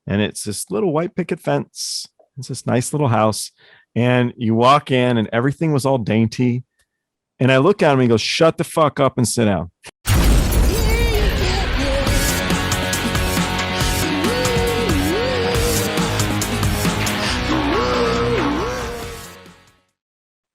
and it's this little white picket fence. It's this nice little house, and you walk in, and everything was all dainty. And I look at him and he goes, "Shut the fuck up and sit down."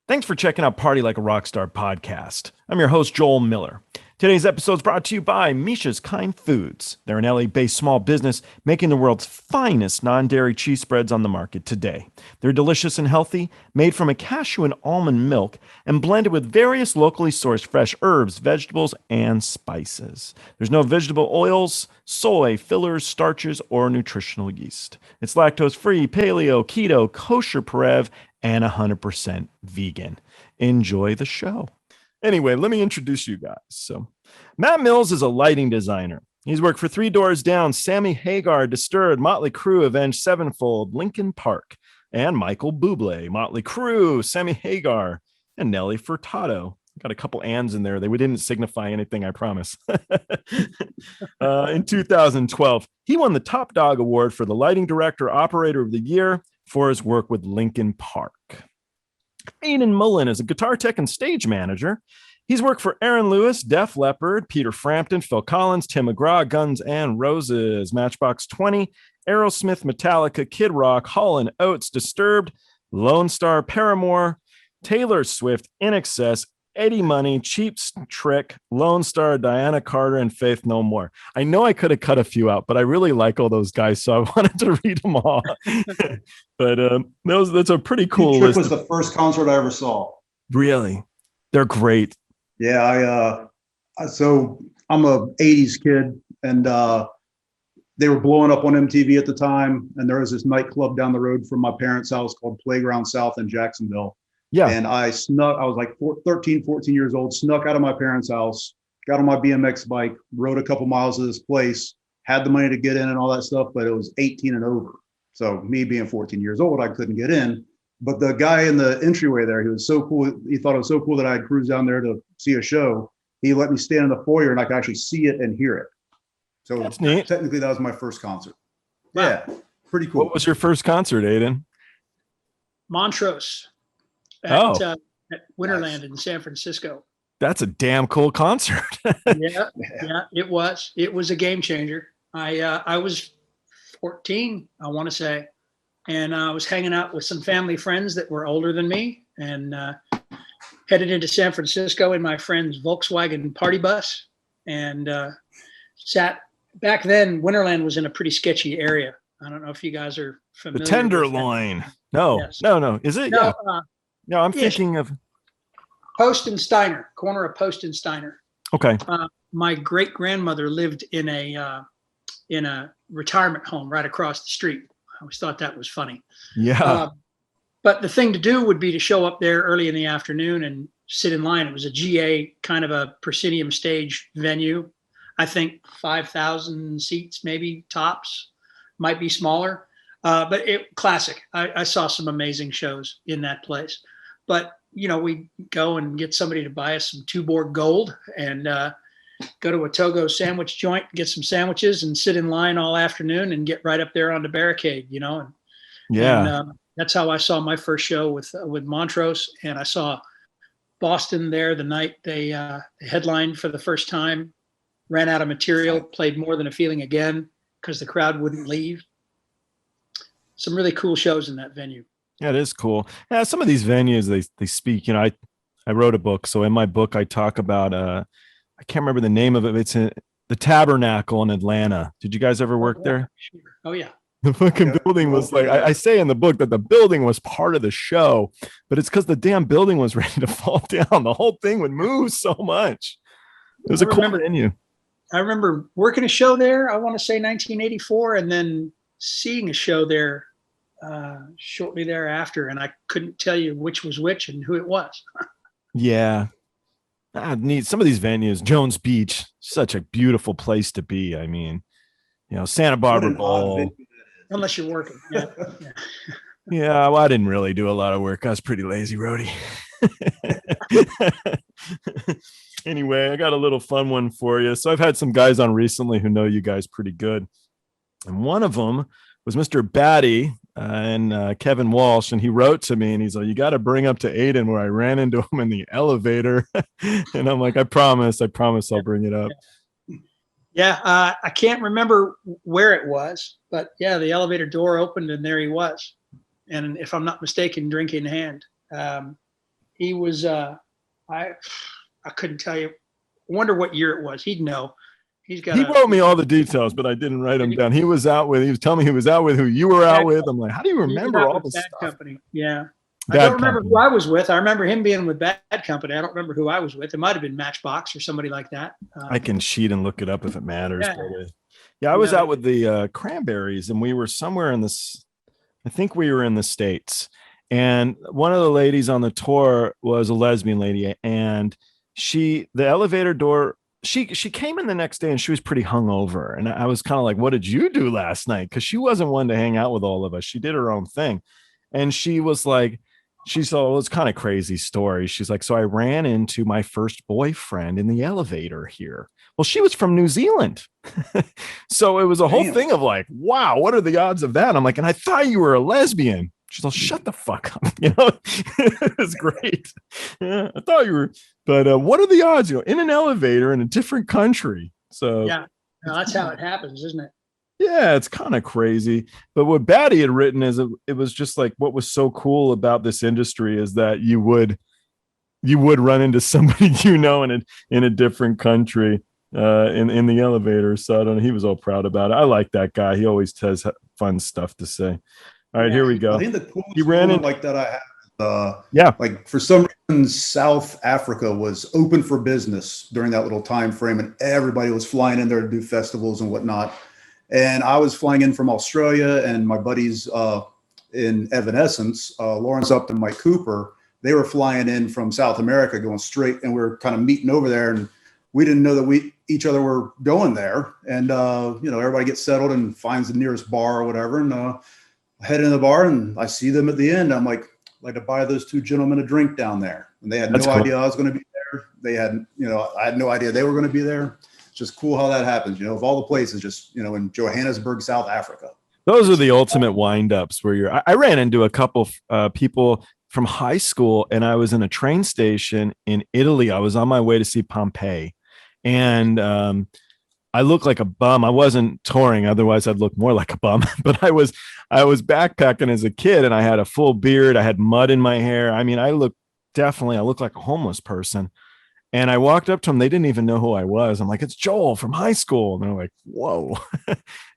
Thanks for checking out Party Like a Rockstar podcast. I'm your host, Joel Miller. Today's episode is brought to you by Misha's Kind Foods. They're an LA-based small business making the world's finest non-dairy cheese spreads on the market today. They're delicious and healthy, made from a cashew and almond milk, and blended with various locally sourced fresh herbs, vegetables, and spices. There's no vegetable oils, soy, fillers, starches, or nutritional yeast. It's lactose-free, paleo, keto, kosher Parev, and 100% vegan. Enjoy the show. Anyway, let me introduce you guys. So, Matt Mills is a lighting designer. He's worked for Three Doors Down, Sammy, Hagar, Disturbed, Motley Crue, Avenged, Sevenfold, Linkin Park, and Michael Buble, Motley Crue, Sammy, Hagar, and Nelly Furtado. Got a couple ands in there. They didn't signify anything, I promise. In 2012, he won the Top Dog Award for the Lighting Director Operator of the Year for his work with Linkin Park. Aidan Mullen is a guitar tech and stage manager. He's worked for Aaron Lewis, Def Leppard, Peter Frampton, Phil Collins, Tim McGraw, Guns N' Roses, Matchbox 20, Aerosmith, Metallica, Kid Rock, Hall & Oates, Disturbed, Lonestar, Paramore, Taylor Swift, INXS, Eddie Money, Cheap Trick, Lonestar, Diana Carter, and Faith No More. I know I could have cut a few out, but I really like all those guys, so I wanted to read them all. But that's a pretty cool Cheap Trick list. was the first concert I ever saw. Really? They're great. Yeah, so I'm a 80s kid, and they were blowing up on MTV at the time, and there was this nightclub down the road from my parents' house called Playground South in Jacksonville. Yeah. And I was like 13, 14 years old, snuck out of my parents' house, got on my BMX bike, rode a couple miles to this place, had the money to get in and all that stuff, but it was 18 and over. So me being 14 years old, I couldn't get in. But the guy in the entryway there, he was so cool. He thought it was so cool that I'd cruise down there to see a show. He let me stand in the foyer and I could actually see it and hear it. So that's neat. Technically, that was my first concert. Wow. Yeah, pretty cool. What was your first concert, Aidan? Montrose at Winterland in San Francisco. That's a damn cool concert. yeah, it was. It was a game changer. I was 14, I want to say, and I was hanging out with some family friends that were older than me, and headed into San Francisco in my friend's Volkswagen party bus, and sat. Back then, Winterland was in a pretty sketchy area. I don't know if you guys are familiar. The Tenderloin. No. Is it? No, yeah. No, I'm thinking of Post and Steiner, corner of Post and Steiner. Okay. My great grandmother lived in a retirement home right across the street. I always thought that was funny. Yeah. But the thing to do would be to show up there early in the afternoon and sit in line. It was a GA kind of a proscenium stage venue. I think 5,000 seats, maybe tops, might be smaller. But classic. I saw some amazing shows in that place. But, we go and get somebody to buy us some Tuborg Gold and go to a Togo sandwich joint, get some sandwiches and sit in line all afternoon and get right up there on the barricade, And, that's how I saw my first show with Montrose. And I saw Boston there the night they headlined for the first time, ran out of material, played More Than a Feeling again because the crowd wouldn't leave. Some really cool shows in that venue. Yeah, it is cool. Yeah, some of these venues they speak. I wrote a book, so in my book I talk about I can't remember the name of it. It's the Tabernacle in Atlanta. Did you guys ever work there? Sure. Oh yeah. The fucking building was like I say in the book that the building was part of the show, but it's because the damn building was ready to fall down. The whole thing would move so much. It was a cool venue. I remember working a show there. I want to say 1984, and then seeing a show there shortly thereafter, and I couldn't tell you which was which and who it was. Yeah. Neat. Some of these venues, Jones Beach, such a beautiful place to be. I mean, Santa Barbara Bowl. Unless you're working. Yeah. Yeah, well, I didn't really do a lot of work. I was pretty lazy, Rody. Anyway, I got a little fun one for you. So I've had some guys on recently who know you guys pretty good. And one of them was Mr. Batty and Kevin Walsh. And he wrote to me and he's like, you got to bring up to Aidan where I ran into him in the elevator. And I'm like, I promise I'll bring it up. Yeah. I can't remember where it was, but yeah, the elevator door opened and there he was. And if I'm not mistaken, drink in hand. He was, I couldn't tell you. I wonder what year it was. He'd know. He wrote me all the details, but I didn't write them down. He was telling me he was out with who you were out with. I'm like, how do you remember all this stuff? Company. Yeah. Bad I don't remember Company. who I was with. I remember him being with Bad Company. I don't remember who I was with. It might have been Matchbox or somebody like that. I can cheat and look it up if it matters. Yeah. I was out with the Cranberries and we were somewhere in this, I think we were in the States. And one of the ladies on the tour was a lesbian lady. And the elevator door, she came in the next day and she was pretty hungover. And I was kind of like, what did you do last night? Because she wasn't one to hang out with all of us. She did her own thing. And she was like, she saw, it was kind of crazy story. She's like, so I ran into my first boyfriend in the elevator here. Well, she was from New Zealand. So it was a whole thing of like, wow, what are the odds of that? I'm like, and I thought you were a lesbian. She's like, shut the fuck up. It was great. Yeah, I thought you were, but what are the odds, in an elevator in a different country? So yeah, no, that's how it happens, isn't it? Yeah, it's kind of crazy. But what Batty had written is it was just like, what was so cool about this industry is that you would run into somebody, in a different country in the elevator. So I don't know. He was all proud about it. I like that guy. He always has fun stuff to say. All right, here we go. I think the coolest he ran in like that I had. Like for some reason, South Africa was open for business during that little time frame, and everybody was flying in there to do festivals and whatnot. And I was flying in from Australia, and my buddies in Evanescence, Lawrence Upton and Mike Cooper, they were flying in from South America, going straight, and we were kind of meeting over there, and we didn't know that each other were going there. And everybody gets settled and finds the nearest bar or whatever, and I head into the bar, and I see them at the end. I'm like, I'd like to buy those two gentlemen a drink down there, and they had no idea I was going to be there. They had, I had no idea they were going to be there. Just cool how that happens, of all the places, just in Johannesburg, South Africa. Those are the ultimate wind-ups where I ran into a couple people from high school, and I was in a train station in Italy. I was on my way to see Pompeii, and I looked like a bum. I wasn't touring, otherwise I'd look more like a bum. But I was backpacking as a kid, and I had a full beard. I had mud in my hair. I mean, I looked like a homeless person. And I walked up to them. They didn't even know who I was. I'm like, it's Joel from high school. And they're like, whoa.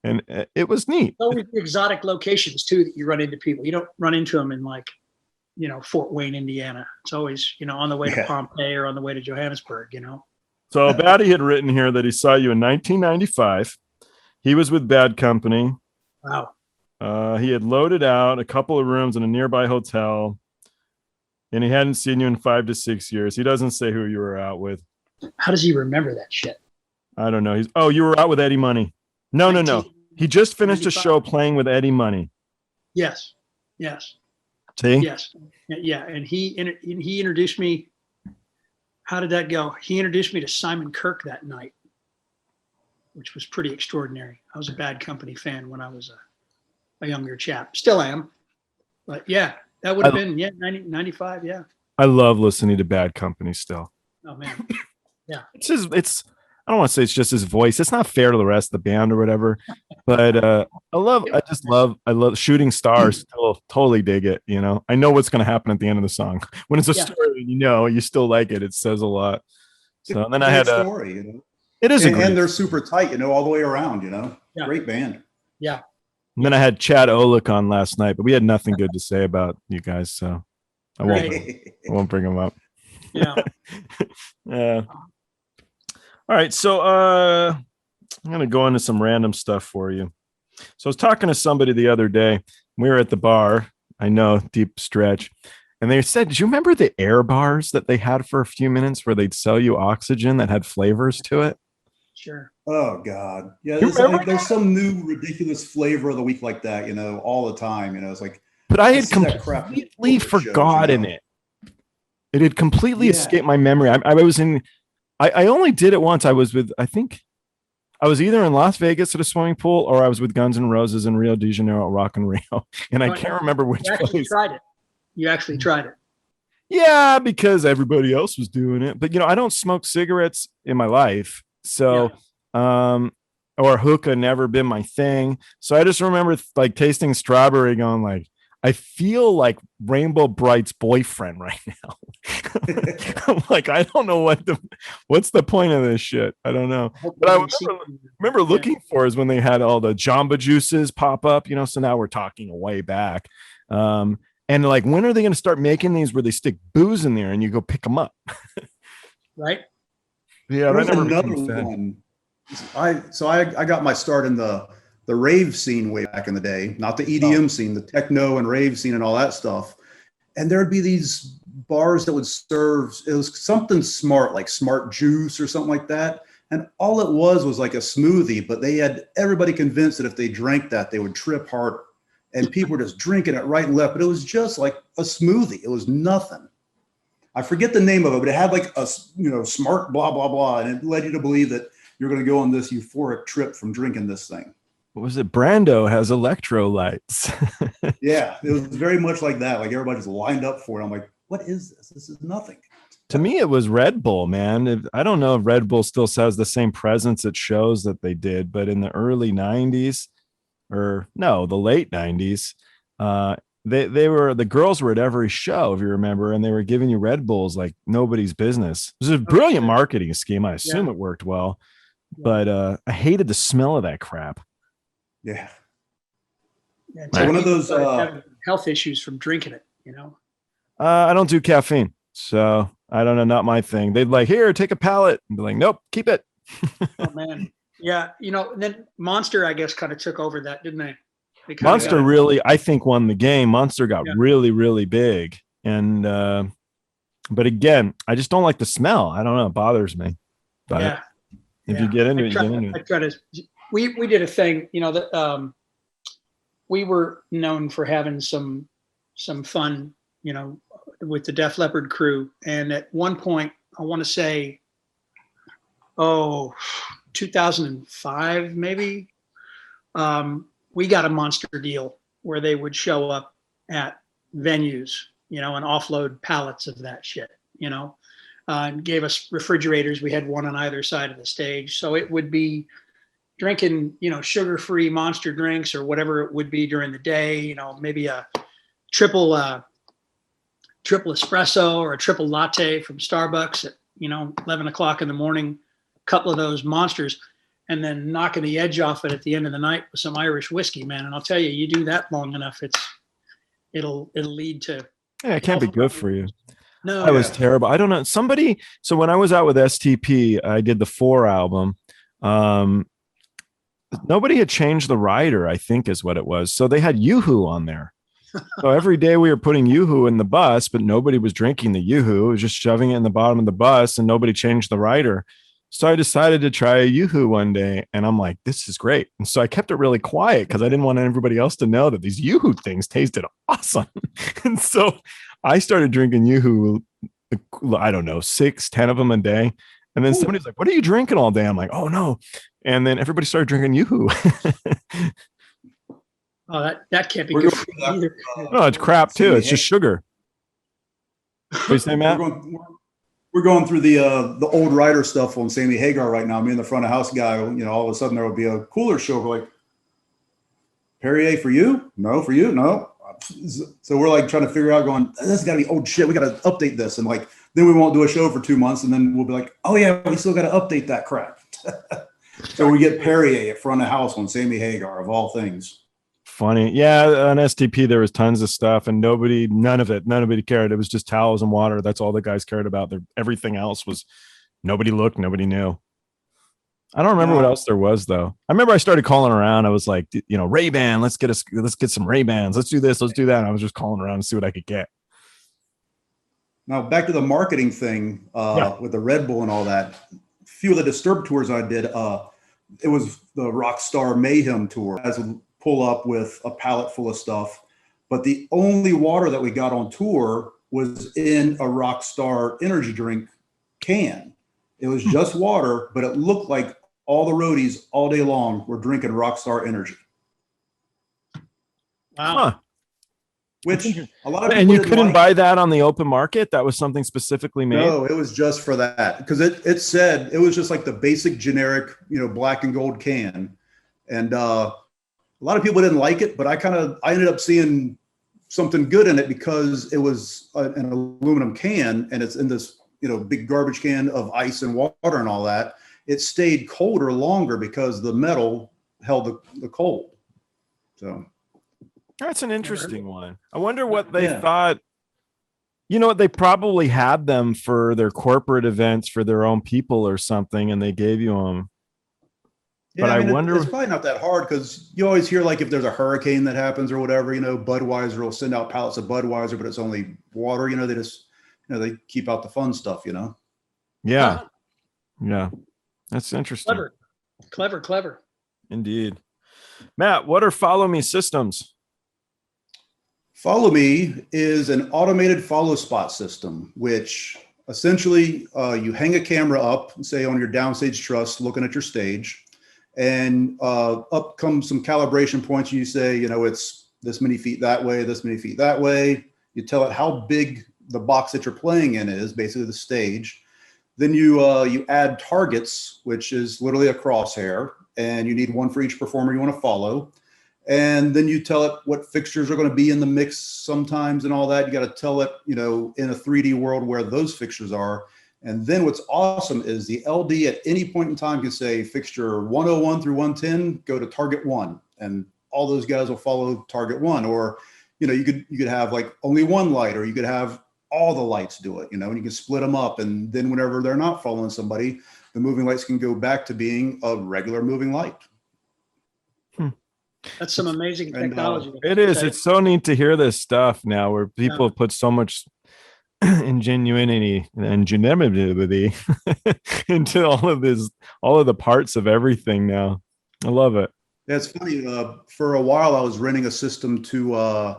And it was neat. Always exotic locations too that you run into people. You don't run into them in like, Fort Wayne, Indiana. It's always, on the way to Pompeii or on the way to Johannesburg, So Batty had written here that he saw you in 1995. He was with Bad Company. Wow. He had loaded out a couple of rooms in a nearby hotel. And he hadn't seen you in 5 to 6 years. He doesn't say who you were out with. How does he remember that shit? I don't know. You were out with Eddie Money. No. He just finished a show playing with Eddie Money. Yes. See? Yes. Yeah. And he introduced me. How did that go? He introduced me to Simon Kirke that night, which was pretty extraordinary. I was a Bad Company fan when I was a younger chap. Still am. But yeah. That would have been 95. Yeah. I love listening to Bad Company still. Oh man. Yeah. I don't want to say it's just his voice. It's not fair to the rest of the band or whatever, but I love Shooting Stars. Still totally dig it. I know what's going to happen at the end of the song when it's a story, you still like it. It says a lot. So and then I had a story, it is, and they're super tight, all the way around, Yeah. Great band. Yeah. And then I had Chad Olick on last night, but we had nothing good to say about you guys, so I won't bring him up. Yeah. Yeah. All right, so I'm gonna go into some random stuff for you. So I was talking to somebody the other day. We were at the bar. I know, deep stretch. And they said, "Did you remember the air bars that they had for a few minutes where they'd sell you oxygen that had flavors to it?" Sure. Oh God. Yeah. There's some new ridiculous flavor of the week like that, all the time, it's like, but I had completely forgotten it. It had completely escaped my memory. I only did it once. I was with, I think I was either in Las Vegas at a swimming pool or I was with Guns N' Roses in Rio de Janeiro at Rock and Rio. And I can't remember which place. You actually tried it. Yeah, because everybody else was doing it. But, I don't smoke cigarettes in my life. So, or hookah never been my thing. So I just remember like tasting strawberry going like, I feel like Rainbow Bright's boyfriend right now. I'm like, I don't know what's the point of this shit. I don't know. But I remember looking for is when they had all the Jamba juices pop up, so now we're talking way back. And like, when are they going to start making these where they stick booze in there and you go pick them up? Right. Yeah. There's another one. I got my start in the rave scene way back in the day, not the EDM scene, the techno and rave scene and all that stuff. And there'd be these bars that would serve, it was something smart, like smart juice or something like that. And all it was like a smoothie, but they had everybody convinced that if they drank that, they would trip harder. And people were just drinking it right and left, but it was just like a smoothie. It was nothing. I forget the name of it, but it had like a, smart blah, blah, blah. And it led you to believe that you're going to go on this euphoric trip from drinking this thing. What was it? Brando has electrolytes. Yeah, it was very much like that. Like everybody just lined up for it. I'm like, what is this? This is nothing. To me, it was Red Bull, man. I don't know if Red Bull still has the same presence at shows that they did, but in the early 90s, or no, the late 90s, the girls were at every show, if you remember, and they were giving you Red Bulls like nobody's business. It was a brilliant marketing scheme. I assume it worked well, but I hated the smell of that crap. Yeah. So one of those health issues from drinking it, I don't do caffeine, so I don't know, not my thing. They'd like, here, take a pallet, and be like, nope, keep it. Oh man, yeah, then Monster, I guess, kind of took over that, didn't they? Monster really, I think, won the game. Monster got really, really big, and but again, I just don't like the smell. I don't know, it bothers me. But if you get into it, you get into it. I try to. We did a thing, that we were known for having some fun, with the Def Leppard crew. And at one point, I want to say, 2005 maybe, we got a Monster deal where they would show up at venues, and offload pallets of that shit, and gave us refrigerators. We had one on either side of the stage, so it would be drinking, sugar-free Monster drinks or whatever it would be during the day, maybe a triple espresso or a triple latte from Starbucks at, 11 o'clock in the morning, a couple of those Monsters, and then knocking the edge off it at the end of the night with some Irish whiskey, man. And I'll tell you, you do that long enough, it'll lead to. Yeah, it can't be good for you. No, that was terrible. I don't know. So when I was out with STP, I did the 4 album. Nobody had changed the rider, I think is what it was. So they had Yoo-Hoo on there. So every day we were putting Yoo-Hoo in the bus, but nobody was drinking the Yoo-Hoo. It was just shoving it in the bottom of the bus and nobody changed the rider. So I decided to try a Yoo-Hoo one day and I'm like, this is great. And so I kept it really quiet because I didn't want everybody else to know that these Yoo-Hoo things tasted awesome. And so I started drinking Yoo-Hoo, I don't know, 6-10 of them a day. And then somebody's like, what are you drinking all day? I'm like, oh no. And then everybody started drinking Yoo-Hoo. Oh, that can't be good for you either. No, it's crap too. It's just sugar. What do you say, Matt? We're going through the old rider stuff on Sammy Hagar right now. Me and the front of house guy, all of a sudden there will be a cooler show. We're like, Perrier for you? No, for you? No. So we're like trying to figure out going, this has got to be old shit. We got to update this. And like, then we won't do a show for 2 months. And then we'll be like, oh yeah, we still got to update that crap. So we get Perrier at front of house on Sammy Hagar of all things. Funny. Yeah. On STP, there was tons of stuff and nobody cared. It was just towels and water. That's all the guys cared about. Everything else was nobody looked, nobody knew. I don't remember what else there was though. I remember I started calling around. I was like, Ray-Ban, let's get some Ray-Bans. Let's do this. Let's do that. And I was just calling around to see what I could get. Now back to the marketing thing with the Red Bull and all that. A few of the Disturbed tours I did, it was the Rockstar Mayhem tour. As a pull up with a pallet full of stuff, but the only water that we got on tour was in a Rockstar energy drink can. It was just water, but it looked like all the roadies all day long were drinking Rockstar Energy. Wow. Huh. Which a lot of people And you didn't couldn't like. buy that on the open market? That was something specifically made? No, it was just for that, because it said it was just like the basic generic, black and gold can, and a lot of people didn't like it, but I ended up seeing something good in it because it was an aluminum can, and it's in this big garbage can of ice and water and all that. It stayed colder longer because the metal held the cold. So that's an interesting one. I wonder what they thought. You know what? They probably had them for their corporate events for their own people or something, and they gave you them. Yeah, but I wonder. It's probably not that hard, because you always hear, like, if there's a hurricane that happens or whatever, Budweiser will send out pallets of Budweiser, but it's only water. They just, they keep out the fun stuff. Yeah, yeah, that's interesting. Clever. Indeed. Matt, what are Follow Me systems? Follow Me is an automated follow spot system, which essentially you hang a camera up, say on your downstage truss, looking at your stage, and up comes some calibration points. You say, it's this many feet that way, this many feet that way. You tell it how big the box that you're playing in is, basically the stage. Then you add targets, which is literally a crosshair, and you need one for each performer you want to follow. And then you tell it what fixtures are going to be in the mix sometimes and all that. You got to tell it, in a 3D world where those fixtures are. And then what's awesome is the LD at any point in time can say fixture 101 through 110, go to target 1. And all those guys will follow target 1. Or, you could have like only one light, or you could have all the lights do it, and you can split them up. And then whenever they're not following somebody, the moving lights can go back to being a regular moving light. That's some amazing technology. It is. It's so neat to hear this stuff now, where people put so much ingenuity into all of the parts of everything now. I love it. Yeah, it's funny. For a while, I was renting a system to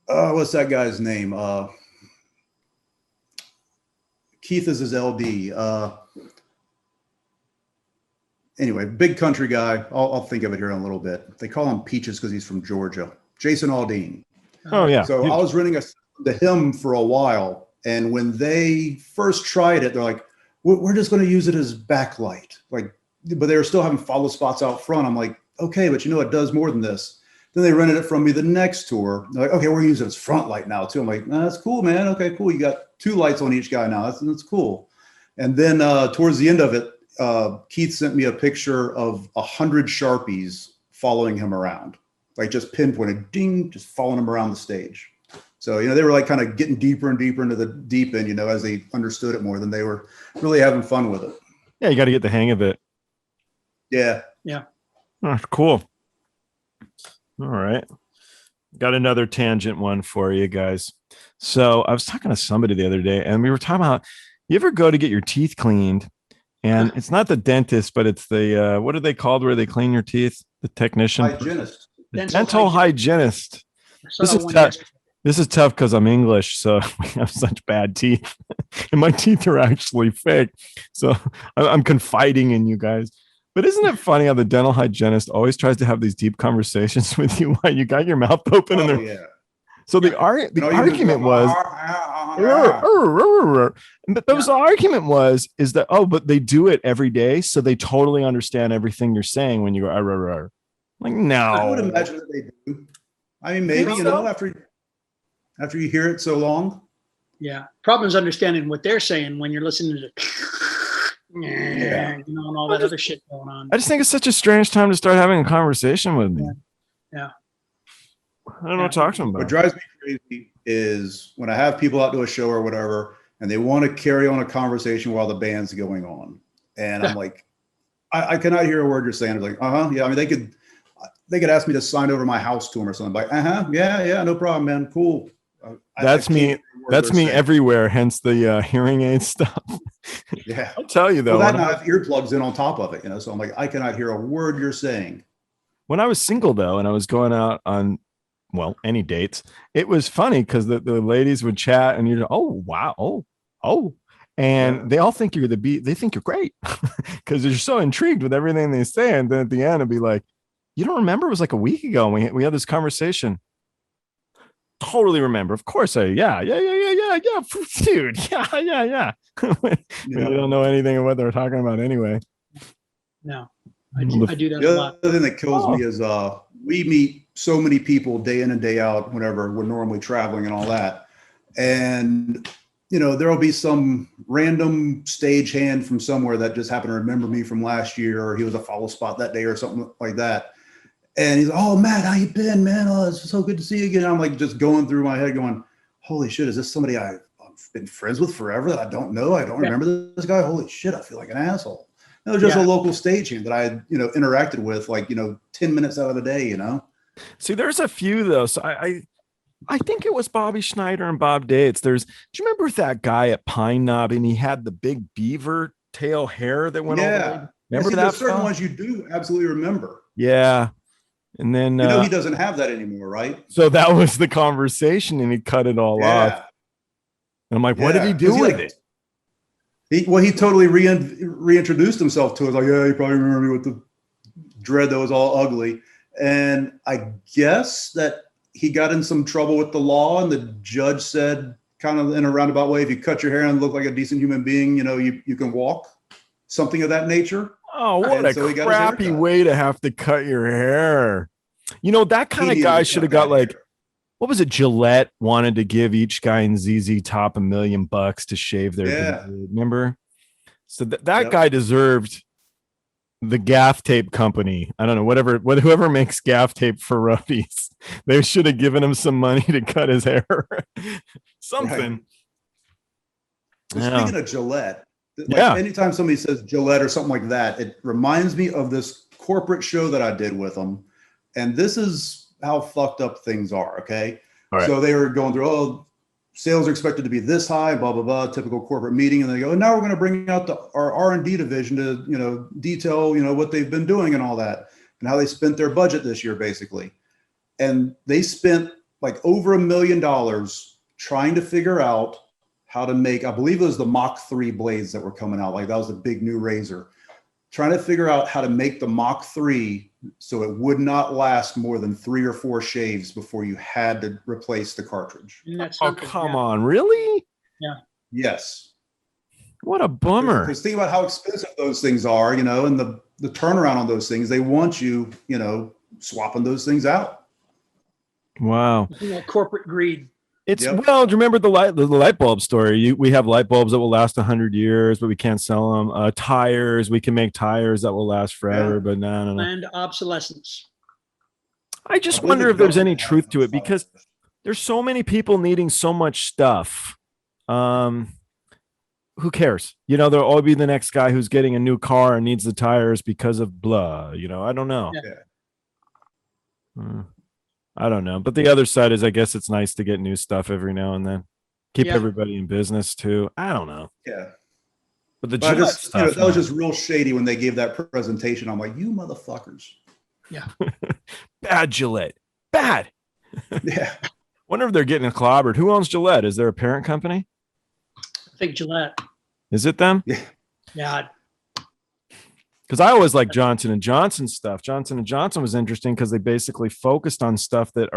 what's that guy's name? Keith is his LD. Anyway, big country guy. I'll think of it here in a little bit. They call him Peaches because he's from Georgia. Jason Aldean. Oh, yeah. So I was renting to him for a while. And when they first tried it, they're like, we're just going to use it as backlight. But they were still having follow spots out front. I'm like, okay, but it does more than this. Then they rented it from me the next tour. They're like, okay, we're using it as front light now too. I'm like, that's cool, man. Okay, cool. You got 2 lights on each guy now. That's cool. And then towards the end of it, Keith sent me a picture of 100 Sharpies following him around, like just pinpointed, ding, just following him around the stage. So, they were like kind of getting deeper and deeper into the deep end, as they understood it more, than they were really having fun with it. Yeah, you got to get the hang of it. Yeah. Oh, cool. All right. Got another tangent one for you guys. So I was talking to somebody the other day, and we were talking about, you ever go to get your teeth cleaned? And it's not the dentist, but it's the, what are they called where they clean your teeth? The technician? Hygienist. The dental hygienist. This is tough. This is tough because I'm English, so we have such bad teeth. And my teeth are actually fake. So I'm confiding in you guys. But isn't it funny how the dental hygienist always tries to have these deep conversations with you while you got your mouth open? So the argument was, the argument is that, but they do it every day, so they totally understand everything you're saying when you go, arr, arr, arr. Like, no. I would imagine that they do. I mean, maybe, after you hear it so long. Yeah. Problem is understanding what they're saying when you're listening to and all that other shit going on. I just think it's such a strange time to start having a conversation with me. Yeah. I don't know what to talk to them about. What drives me crazy is when I have people out to a show or whatever, and they want to carry on a conversation while the band's going on. And I'm like, I cannot hear a word you're saying. It's like, yeah. I mean, they could ask me to sign over my house to them or something. Like, yeah, no problem, man. Cool. That's me everywhere. Hence the hearing aid stuff. Yeah. I'll tell you though. Well, that now have earplugs in on top of it, So I'm like, I cannot hear a word you're saying. When I was single though, and I was going out on, any dates, it was funny because the ladies would chat and you'd, oh, wow. Oh. And they all think you're they think you're great because you're so intrigued with everything they say. And then at the end, it'll be like, you don't remember? It was like a week ago. And we had this conversation. Totally remember. Of course. Dude. Yeah. We don't know anything of what they're talking about anyway. No, I do that a lot. The other thing that kills me is we meet so many people day in and day out whenever we're normally traveling and all that. And, you know, there'll be some random stagehand from somewhere that just happened to remember me from last year, or he was a follow spot that day or something like that. And he's like, "Oh, Matt, how you been, man? Oh, it's so good to see you again." I'm like just going through my head going, holy shit, is this somebody I've been friends with forever that I don't know? I don't remember this guy. Holy shit, I feel like an asshole. It was just a local stagehand that I, you know, interacted with like, 10 minutes out of the day, See, there's a few though. So I think it was Bobby Schneider and Bob Dates. Do you remember that guy at Pine Knob and he had the big beaver tail hair that went all the way? Remember that? Certain ones you do absolutely remember. Yeah. And then he doesn't have that anymore, right? So that was the conversation and he cut it all off. And I'm like, what did he do with it? He totally reintroduced himself to us. Like, yeah, you probably remember me with the dread that was all ugly. And I guess that he got in some trouble with the law, and the judge said, kind of in a roundabout way, if you cut your hair and look like a decent human being, you can walk, something of that nature. Oh, what a crappy way to have to cut your hair. That kind of guy should have got like, what was it? Gillette wanted to give each guy in ZZ Top $1 million to shave their beard. Remember? So that guy deserved the gaff tape company. I don't know, whoever makes gaff tape for roadies, they should have given him some money to cut his hair. Something. Right. Speaking of Gillette, anytime somebody says Gillette or something like that, it reminds me of this corporate show that I did with them. And this is how fucked up things are. Okay. All right. So they were going through, sales are expected to be this high, blah, blah, blah, typical corporate meeting. And they go, now we're going to bring out our R&D division to, detail, what they've been doing and all that and how they spent their budget this year, basically. And they spent like over $1 million trying to figure out how to make, I believe it was the Mach 3 blades that were coming out. Like that was the big new razor, trying to figure out how to make the Mach 3 so it would not last more than 3 or 4 shaves before you had to replace the cartridge. Oh, come on. Really? Yeah. Yes. What a bummer. Because think about how expensive those things are, and the turnaround on those things. They want you, swapping those things out. Wow. Corporate greed. It's well, do you remember the light bulb story? We have light bulbs that will last 100 years, but we can't sell them. Tires, we can make tires that will last forever, but no. Planned obsolescence. I just wonder if there's any truth to it because there's so many people needing so much stuff. Who cares? There'll always be the next guy who's getting a new car and needs the tires because of blah. I don't know. Yeah. I don't know. But the other side is, I guess it's nice to get new stuff every now and then. Keep everybody in business too. I don't know. Yeah. But the Gillette stuff, that was just real shady when they gave that presentation. I'm like, you motherfuckers. Yeah. Bad Gillette. Bad. Yeah. Wonder if they're getting clobbered. Who owns Gillette? Is there a parent company? I think Gillette. Is it them? Yeah. Yeah. Because I always like Johnson & Johnson stuff. Johnson & Johnson was interesting because they basically focused on stuff that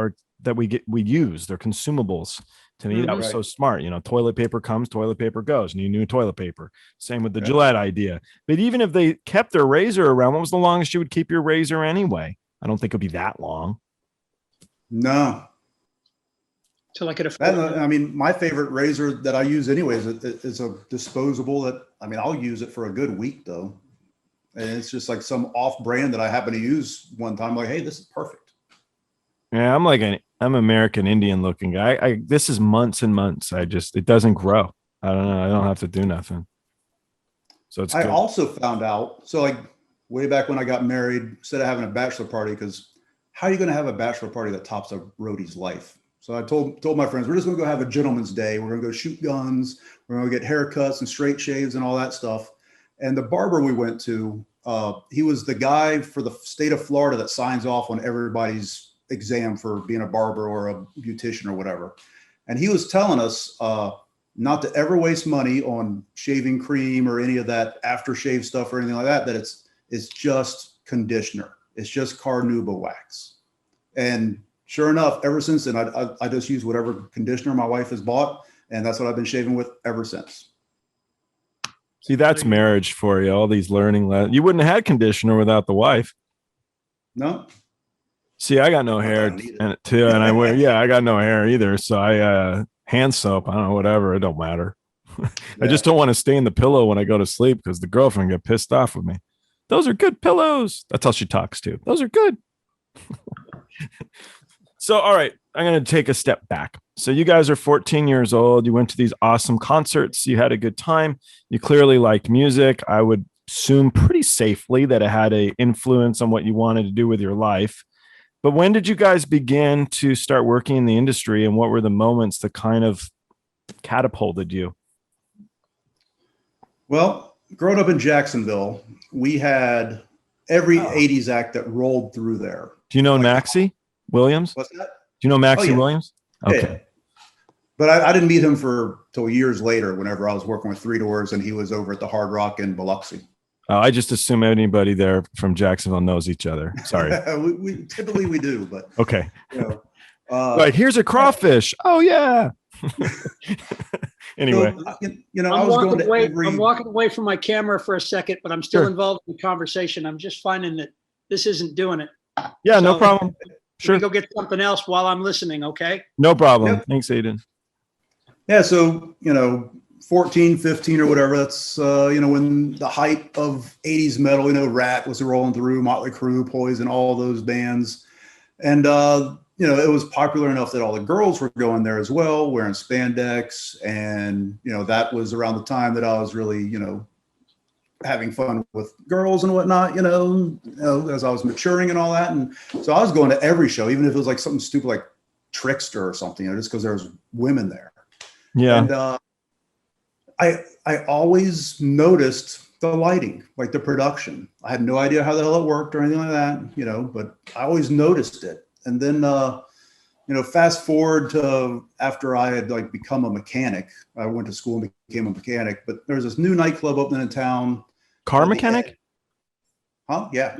we use. They're consumables. To me, that was so smart. Toilet paper comes, toilet paper goes. New toilet paper. Same with the Gillette idea. But even if they kept their razor around, what was the longest you would keep your razor anyway? I don't think it'd be that long. No. So I could afford. My favorite razor that I use anyways is a disposable that, I'll use it for a good week though. And it's just like some off brand that I happen to use one time. Like, hey, this is perfect. Yeah, I'm American Indian looking guy. This is months and months. It doesn't grow. I don't know. I don't have to do nothing. So it's good. I also found out. So like way back when I got married, instead of having a bachelor party, because how are you going to have a bachelor party that tops a roadie's life? So I told my friends, we're just going to go have a gentleman's day. We're going to go shoot guns. We're going to get haircuts and straight shaves and all that stuff. And the barber we went to, he was the guy for the state of Florida that signs off on everybody's exam for being a barber or a beautician or whatever. And he was telling us, not to ever waste money on shaving cream or any of that aftershave stuff or anything like that, that it's just conditioner. It's just carnauba wax. And sure enough, ever since then, I just use whatever conditioner my wife has bought, and that's what I've been shaving with ever since. See, that's marriage for you. All these learning lessons. You wouldn't have had conditioner without the wife. No. See, I got no hair and I got no hair either. So I hand soap. I don't know, whatever. It don't matter. I just don't want to stain the pillow when I go to sleep because the girlfriend get pissed off with me. Those are good pillows. That's how she talks too. Those are good. So, all right, I'm going to take a step back. So you guys are 14 years old. You went to these awesome concerts. You had a good time. You clearly liked music. I would assume pretty safely that it had an influence on what you wanted to do with your life. But when did you guys begin to start working in the industry, and what were the moments that kind of catapulted you? Well, growing up in Jacksonville, we had every 80s act that rolled through there. Do you know Maxie Williams? What's that? Do you know Maxie Williams? Okay. Yeah. But I didn't meet him till years later, whenever I was working with Three Doors and he was over at the Hard Rock in Biloxi. I just assume anybody there from Jacksonville knows each other. Sorry. we typically do, but okay. Like, here's a crawfish. Oh yeah. Anyway, so, I was going to I'm walking away from my camera for a second, but I'm still involved in the conversation. I'm just finding that this isn't doing it. Yeah, so, no problem. Sure. Go get something else while I'm listening. Okay. No problem. Yep. Thanks, Aidan. Yeah. So, 14, 15 or whatever, that's, when the height of 80s metal, Rat was rolling through, Motley Crue, Poison, all those bands. And, it was popular enough that all the girls were going there as well, wearing spandex. And, that was around the time that I was really, having fun with girls and whatnot, as I was maturing and all that. And so I was going to every show, even if it was like something stupid like Trickster or something, just because there was women there. Yeah. And, I always noticed the lighting, like the production. I had no idea how the hell it worked or anything like that, but I always noticed it. And then, fast forward to after I had become a mechanic. I went to school and became a mechanic, but there was this new nightclub opening in town. Car mechanic? Huh? Yeah.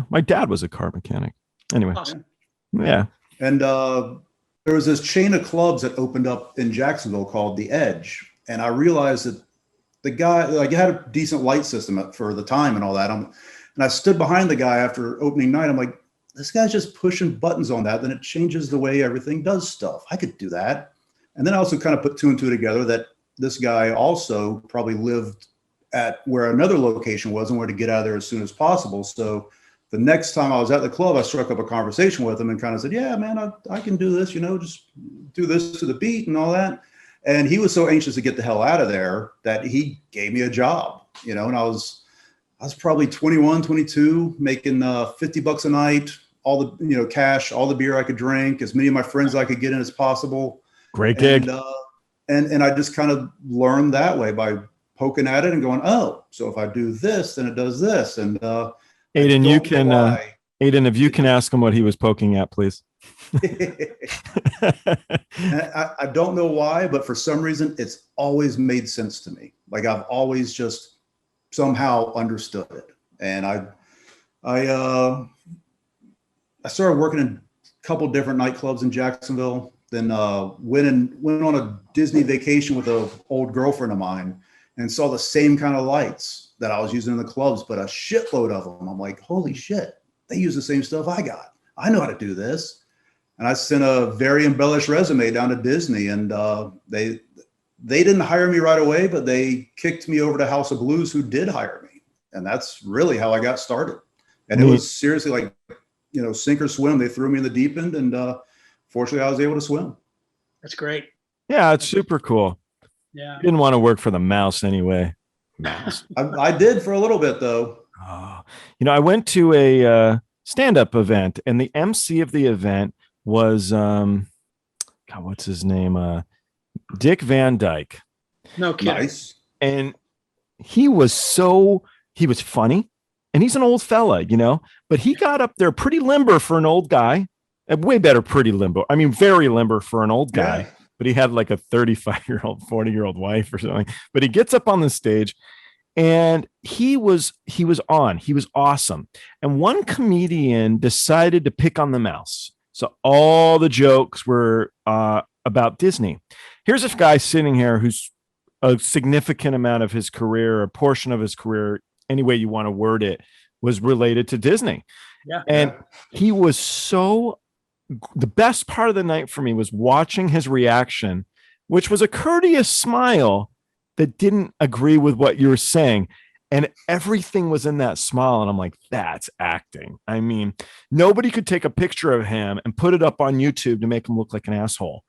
My dad was a car mechanic. Anyway. Awesome. Yeah. And there was this chain of clubs that opened up in Jacksonville called The Edge. And I realized that the guy, had a decent light system for the time and all that. And I stood behind the guy after opening night. I'm like, this guy's just pushing buttons on that. Then it changes the way everything does stuff. I could do that. And then I also kind of put two and two together that this guy also probably lived at where another location was and where to get out of there as soon as possible. So the next time I was at the club, I struck up a conversation with him and kind of said, yeah, man, I can do this, just do this to the beat and all that. And he was so anxious to get the hell out of there that he gave me a job, and I was probably 21, 22, making $50 a night, all the, cash, all the beer I could drink, as many of my friends I could get in as possible. Great gig. And I just kind of learned that way by poking at it and going, oh, so if I do this, then it does this. And Aidan, Aidan, if you can ask him what he was poking at, please. I don't know why, but for some reason it's always made sense to me. Like I've always just somehow understood it. And I started working in a couple different nightclubs in Jacksonville, then went on a Disney vacation with an old girlfriend of mine and saw the same kind of lights that I was using in the clubs, but a shitload of them. I'm like, holy shit, they use the same stuff I got. I know how to do this. And I sent a very embellished resume down to Disney, and they didn't hire me right away, but they kicked me over to House of Blues, who did hire me. And that's really how I got started. And it was seriously sink or swim. They threw me in the deep end, and fortunately I was able to swim. That's great. Yeah, it's super cool. Yeah. You didn't want to work for the mouse anyway. Mouse. I did for a little bit though. Oh. I went to a stand-up event, and the MC of the event was what's his name? Dick Van Dyke. No kidding. Nice. And he was funny, and he's an old fella, but he got up there pretty limber for an old guy. Way better, pretty limber. I mean, very limber for an old guy. but he had like a 35-year-old, 40-year-old wife or something. But he gets up on the stage and he was awesome. And one comedian decided to pick on the mouse. So all the jokes were about Disney. Here's this guy sitting here who's a significant amount of his career, a portion of his career, any way you want to word it, was related to Disney. Yeah. And he was the best part of the night for me was watching his reaction, which was a courteous smile that didn't agree with what you were saying. And everything was in that smile. And I'm like, that's acting. I mean, nobody could take a picture of him and put it up on YouTube to make him look like an asshole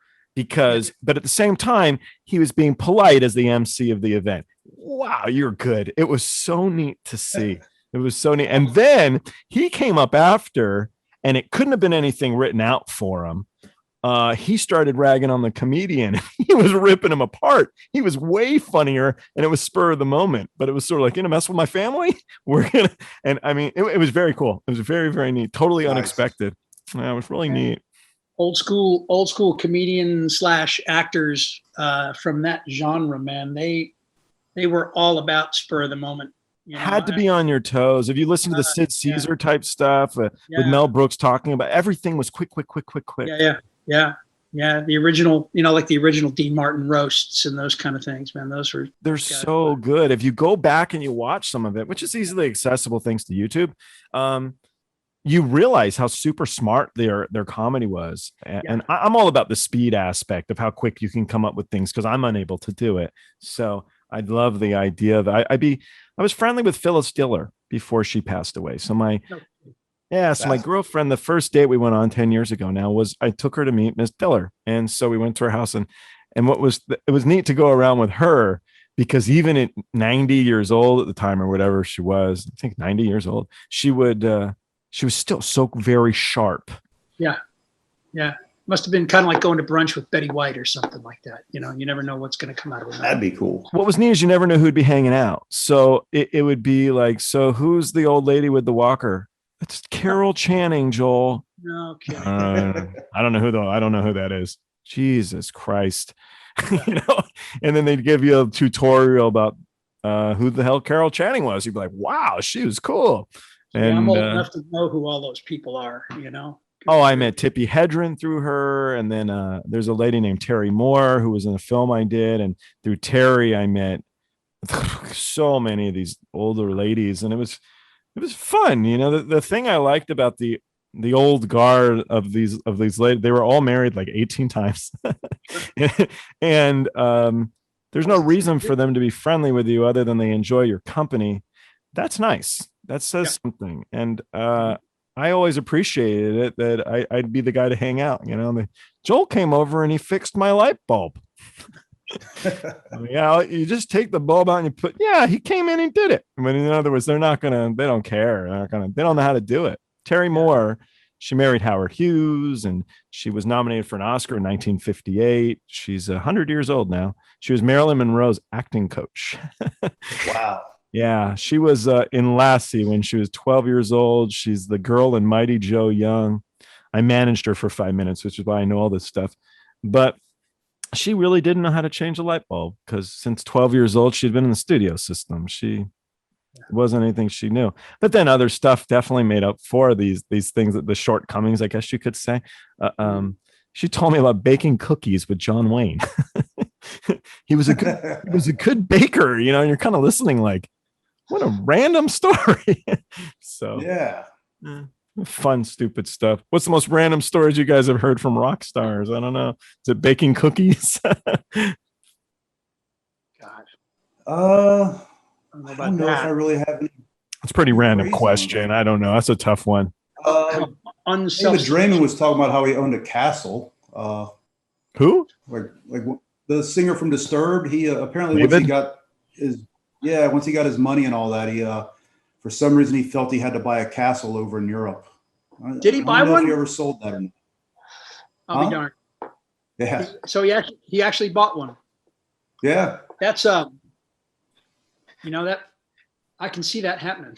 but at the same time, he was being polite as the MC of the event. Wow, you're good. It was so neat to see. It was so neat. And then he came up after, and it couldn't have been anything written out for him. He started ragging on the comedian. He was ripping him apart. He was way funnier, and it was spur of the moment. But it was sort of like, mess with my family? We're gonna. And I mean, it was very cool. It was very, very neat. Totally unexpected. Yeah, it was really neat. Old school comedian / actors from that genre, man. They were all about spur of the moment. Had to be on your toes. If you listen to the Sid Caesar type stuff with Mel Brooks talking about everything was quick. Yeah. The original, like the original Dean Martin roasts and those kind of things, man. They're so good. If you go back and you watch some of it, which is easily accessible thanks to YouTube, you realize how super smart their comedy was. And I'm all about the speed aspect of how quick you can come up with things because I'm unable to do it. So I love the idea that I was friendly with Phyllis Diller before she passed away. So my girlfriend, the first date we went on 10 years ago now was I took her to meet Miss Diller. And so we went to her house and it was neat to go around with her because even at 90 years old at the time or whatever she was, I think 90 years old, she was still so very sharp. Yeah. Must have been kind of like going to brunch with Betty White or something like that. You never know what's going to come out of it. That'd be cool. What was neat is you never know who'd be hanging out. So it would be like, so who's the old lady with the walker? It's Carol Channing, Joel. No kidding. I don't know who that is. Jesus Christ. And then they'd give you a tutorial about who the hell Carol Channing was. You'd be like, wow, she was cool. And I'm old enough to know who all those people are, Oh, I met Tippi Hedren through her. And then there's a lady named Terry Moore who was in a film I did. And through Terry, I met so many of these older ladies. And it was fun. The thing I liked about the old guard of these ladies, they were all married like 18 times. And there's no reason for them to be friendly with you other than they enjoy your company. That's nice. That says something. And I always appreciated it that I'd be the guy to hang out. Joel came over and he fixed my light bulb. You just take the bulb out and he came in and did it. But in other words, they don't care. They don't know how to do it. Terry Moore, she married Howard Hughes and she was nominated for an Oscar in 1958. She's 100 years old now. She was Marilyn Monroe's acting coach. Wow. Yeah, she was in Lassie when she was 12 years old. She's the girl in Mighty Joe Young. I managed her for 5 minutes, which is why I know all this stuff. But she really didn't know how to change a light bulb because since 12 years old, she'd been in the studio system. It wasn't anything she knew. But then other stuff definitely made up for these things, the shortcomings, I guess you could say. She told me about baking cookies with John Wayne. He was a good baker, and you're kind of listening like, what a random story. So fun, stupid stuff. What's the most random stories you guys have heard from rock stars? I don't know. Is it baking cookies? God. I don't know if I really have any. It's a pretty random question. I don't know. That's a tough one. David Draiman was talking about how he owned a castle. Who? Like the singer from Disturbed. He apparently David? once he got his money and all that, he for some reason he felt he had to buy a castle over in Europe. Did he buy one? If he ever sold that or not. I'll be darned. Yeah. So he actually bought one. Yeah. That's that I can see that happening.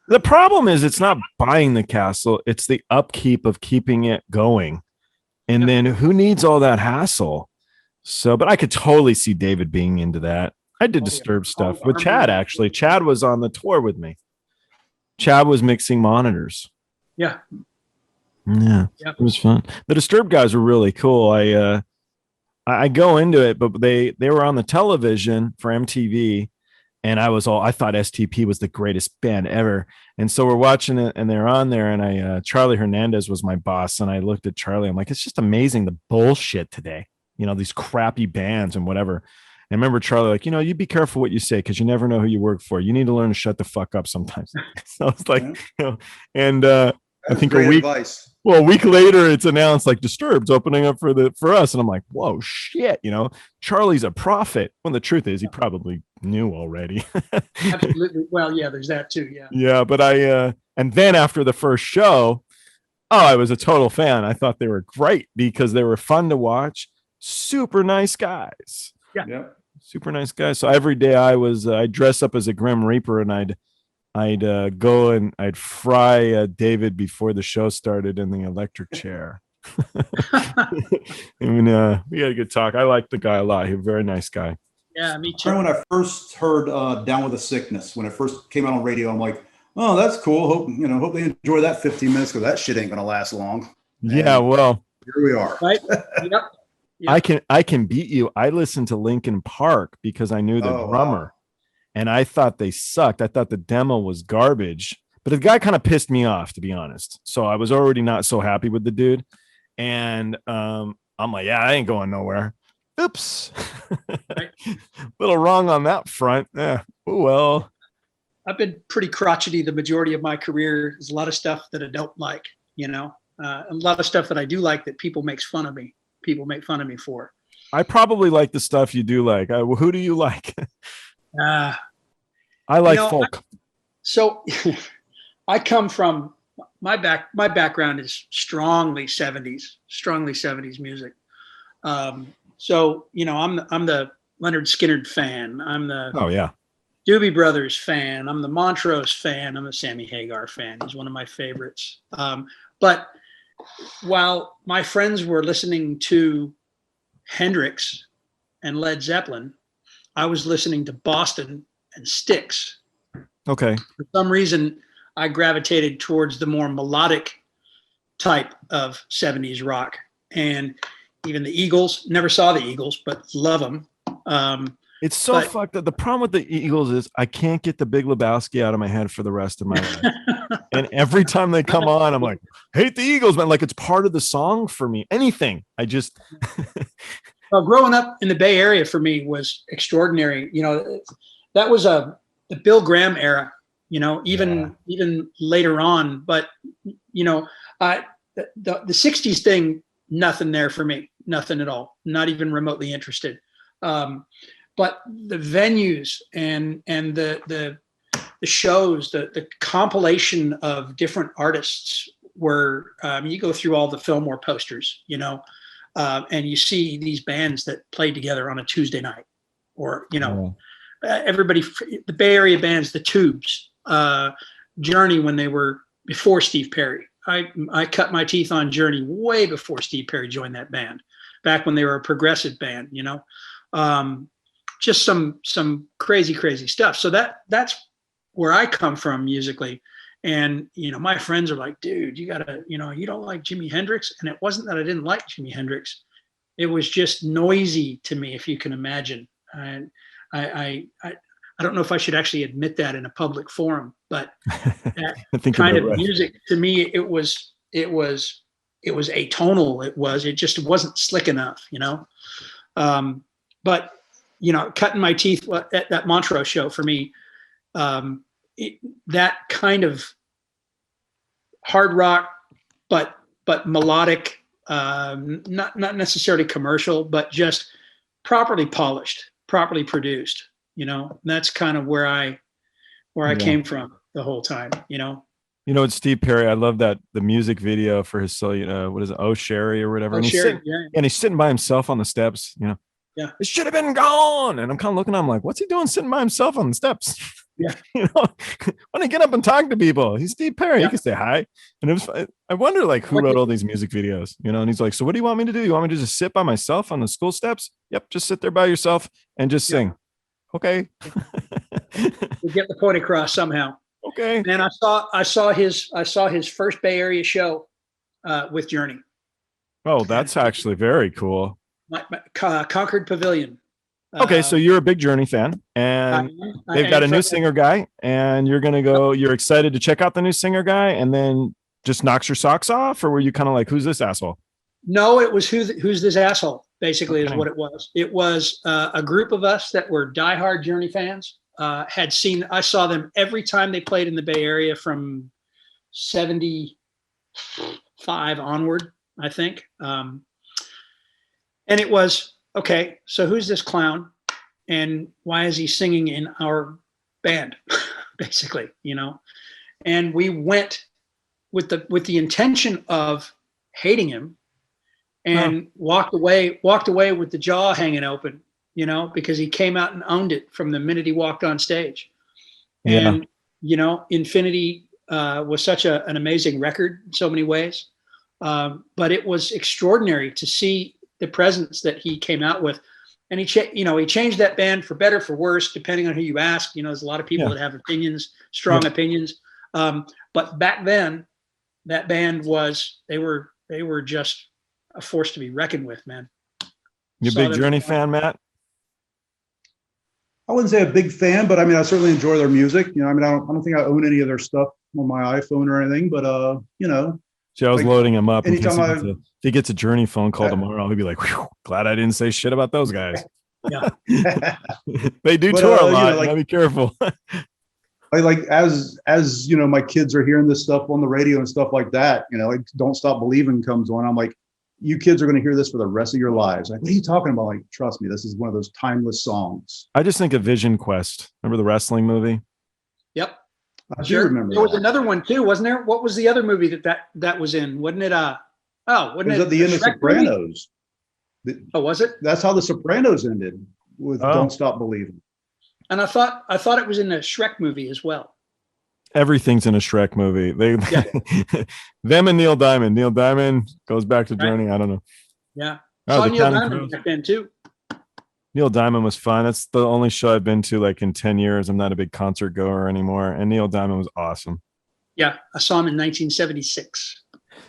The problem is it's not buying the castle, it's the upkeep of keeping it going. And then who needs all that hassle? So, but I could totally see David being into that. I did Disturbed stuff with Chad, actually. Chad was on the tour with me. Chad was mixing monitors. Yeah. Yeah. It was fun. The Disturbed guys were really cool. I go into it, but they were on the television for MTV, and I thought STP was the greatest band ever. And so we're watching it, and they're on there, and Charlie Hernandez was my boss, and I looked at Charlie. I'm like, it's just amazing the bullshit today. These crappy bands and whatever. And I remember Charlie like, you be careful what you say because you never know who you work for. You need to learn to shut the fuck up sometimes. So I was like, and I think a week. Advice. Well, a week later, it's announced like Disturbed's opening up for us, and I'm like, whoa, shit, Charlie's a prophet. When the truth is, he probably knew already. Absolutely. Well, yeah, there's that too. Yeah. Yeah, but and then after the first show, I was a total fan. I thought they were great because they were fun to watch. Super nice guys. Yeah. Super nice guys. So every day I'd dress up as a Grim Reaper, and I'd go and I'd fry David before the show started in the electric chair. We had a good talk. I liked the guy a lot. He's a very nice guy. Yeah, me too. When I first heard Down with a Sickness, when it first came out on radio, I'm like, oh, that's cool. Hope they enjoy that 15 minutes because that shit ain't gonna last long. Yeah, well, here we are. Right. Yep. I can beat you. I listened to Linkin Park because I knew the drummer. Wow. And I thought they sucked. I thought the demo was garbage, but the guy kind of pissed me off, to be honest. So I was already not so happy with the dude. And I'm like, yeah, I ain't going nowhere. Oops. Right. Little wrong on that front. Yeah. Oh, well. I've been pretty crotchety the majority of my career. There's a lot of stuff that I don't like, a lot of stuff that I do like that people make fun of me for. I probably like the stuff you do like. Who do you like? I like folk. So I come from my background is strongly 70s music. So I'm the Leonard Skinner fan. I'm the Doobie Brothers fan. I'm the Montrose fan. I'm a Sammy Hagar fan. He's one of my favorites. But while my friends were listening to Hendrix and Led Zeppelin, I was listening to Boston and Styx. Okay. For some reason, I gravitated towards the more melodic type of 70s rock. And even the Eagles, never saw the Eagles, but love them. It's so fucked up. The problem with the Eagles is I can't get the Big Lebowski out of my head for the rest of my life. And every time they come on, I'm like, hate the Eagles, man. Like it's part of the song for me. Anything. I just... Well, growing up in the Bay Area for me was extraordinary. That was the Bill Graham era, even later on. But, the 60s thing, nothing there for me. Nothing at all. Not even remotely interested. But the venues and the shows, the compilation of different artists were, you go through all the Fillmore posters, and you see these bands that played together on a Tuesday night, or everybody, the Bay Area bands, the Tubes, Journey when they were before Steve Perry. I cut my teeth on Journey way before Steve Perry joined that band, back when they were a progressive band. Just some crazy stuff. So that's where I come from musically. And, my friends are like, dude, you gotta, you don't like Jimi Hendrix. And it wasn't that I didn't like Jimi Hendrix. It was just noisy to me, if you can imagine. And I don't know if I should actually admit that in a public forum, but that kind of music to me, it was atonal. It just wasn't slick enough, but, cutting my teeth at that Montrose show for me, that kind of hard rock, but melodic, not necessarily commercial, but just properly polished, properly produced. That's kind of where I came from the whole time. It's Steve Perry. I love that the music video for his what is it, Oh Sherry or whatever. Oh, and Sherry, and he's sitting by himself on the steps. Yeah. It should have been gone. And I'm kind of looking at him like, what's he doing sitting by himself on the steps? Yeah. When he get up and talk to people, he's Steve Perry. Yeah. He can say hi. And it was, I wonder like who wrote all these music videos, and he's like, so what do you want me to do? You want me to just sit by myself on the school steps? Yep. Just sit there by yourself and just sing. Okay. We get the point across somehow. Okay. And I saw his first Bay Area show with Journey. Oh, that's actually very cool. Concord Pavilion. Okay, so you're a big Journey fan, and they've got a new singer guy, and you're excited to check out the new singer guy, and then just knocks your socks off, or were you kind of like, who's this asshole? No, it was who's this asshole, basically, is what it was. It was a group of us that were diehard Journey fans. I saw them every time they played in the Bay Area from 75 onward, I think. And it was, okay, so who's this clown and why is he singing in our band, basically, And we went with the intention of hating him and walked away with the jaw hanging open, because he came out and owned it from the minute he walked on stage. Yeah. And, Infinity was such an amazing record in so many ways. But it was extraordinary to see the presence that he came out with. And he changed that band for better, for worse, depending on who you ask. There's a lot of people that have opinions, strong opinions. But back then, that band they were just a force to be reckoned with, man. You a big Journey fan, Matt? I wouldn't say a big fan, but I mean, I certainly enjoy their music. I don't think I own any of their stuff on my iPhone or anything, but See, I was loading him up. Anytime if he gets a Journey phone call tomorrow, he'll be like, glad I didn't say shit about those guys. Yeah. They do tour a lot. Be careful. As my kids are hearing this stuff on the radio and stuff like that, like Don't Stop Believing comes on. I'm like, you kids are going to hear this for the rest of your lives. Like, what are you talking about? Like, trust me, this is one of those timeless songs. I just think of Vision Quest. Remember the wrestling movie? Yep. I do remember. There was another one too, wasn't there? What was the other movie that was in? Wasn't it? Wasn't it at the end of Sopranos? Was it? That's how the Sopranos ended, with Don't Stop Believing. And I thought it was in the Shrek movie as well. Everything's in a Shrek movie. Them and Neil Diamond. Neil Diamond goes back to Journey. I don't know. Yeah. Oh, Saw Neil Diamond back then too. Neil Diamond was fun. That's the only show I've been to like in 10 years. I'm not a big concert goer anymore. And Neil Diamond was awesome. Yeah. I saw him in 1976.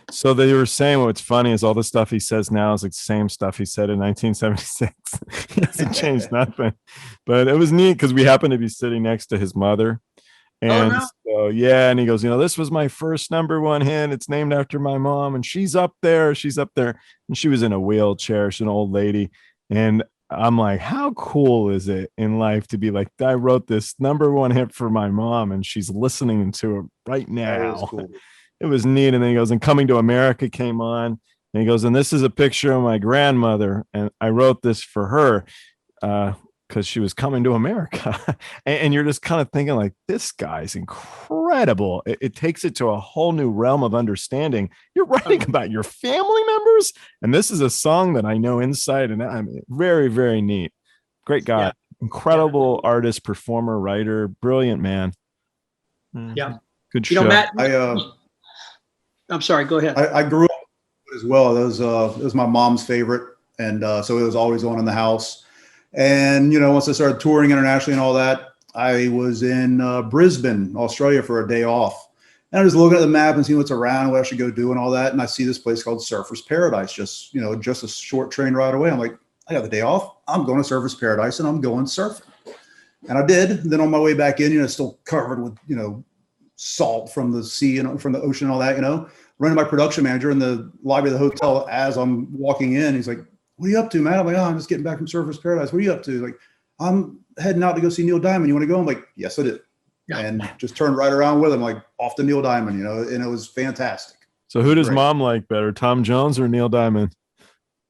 So they were saying what's funny is all the stuff he says now is like the same stuff he said in 1976. He hasn't changed nothing. But it was neat because we happened to be sitting next to his mother. And so, and he goes, this was my first #1 hit. It's named after my mom. And she's up there. And she was in a wheelchair. She's an old lady. And I'm like, how cool is it in life to be like, I wrote this #1 hit for my mom and she's listening to it right now. Cool. It was neat. And then he goes, and Coming to America came on. And he goes, and this is a picture of my grandmother. And I wrote this for her because she was coming to America. And you're just kind of thinking like, this guy's incredible. It takes it to a whole new realm of understanding. You're writing about your family members. And this is a song that I know inside and out. I mean, very, very neat. Great guy. Yeah. Incredible artist, performer, writer, brilliant man. Yeah. Good show. Matt, I'm sorry, go ahead. I grew up as well. It was my mom's favorite. And so it was always on in the house. And, once I started touring internationally and all that, I was in Brisbane, Australia for a day off. And I was looking at the map and seeing what's around, what I should go do and all that. And I see this place called Surfers Paradise, just a short train ride away. I'm like, I got the day off. I'm going to Surfers Paradise and I'm going surfing. And I did. And then on my way back in, still covered with, salt from the sea and from the ocean and all that, running my production manager in the lobby of the hotel as I'm walking in. He's like, what are you up to, man? I'm like, I'm just getting back from Surfers Paradise. What are you up to? He's like, I'm heading out to go see Neil Diamond. You want to go? I'm like, yes, I did. Yeah. And just turned right around with him, like off to Neil Diamond, and it was fantastic. So who does Mom like better, Tom Jones or Neil Diamond?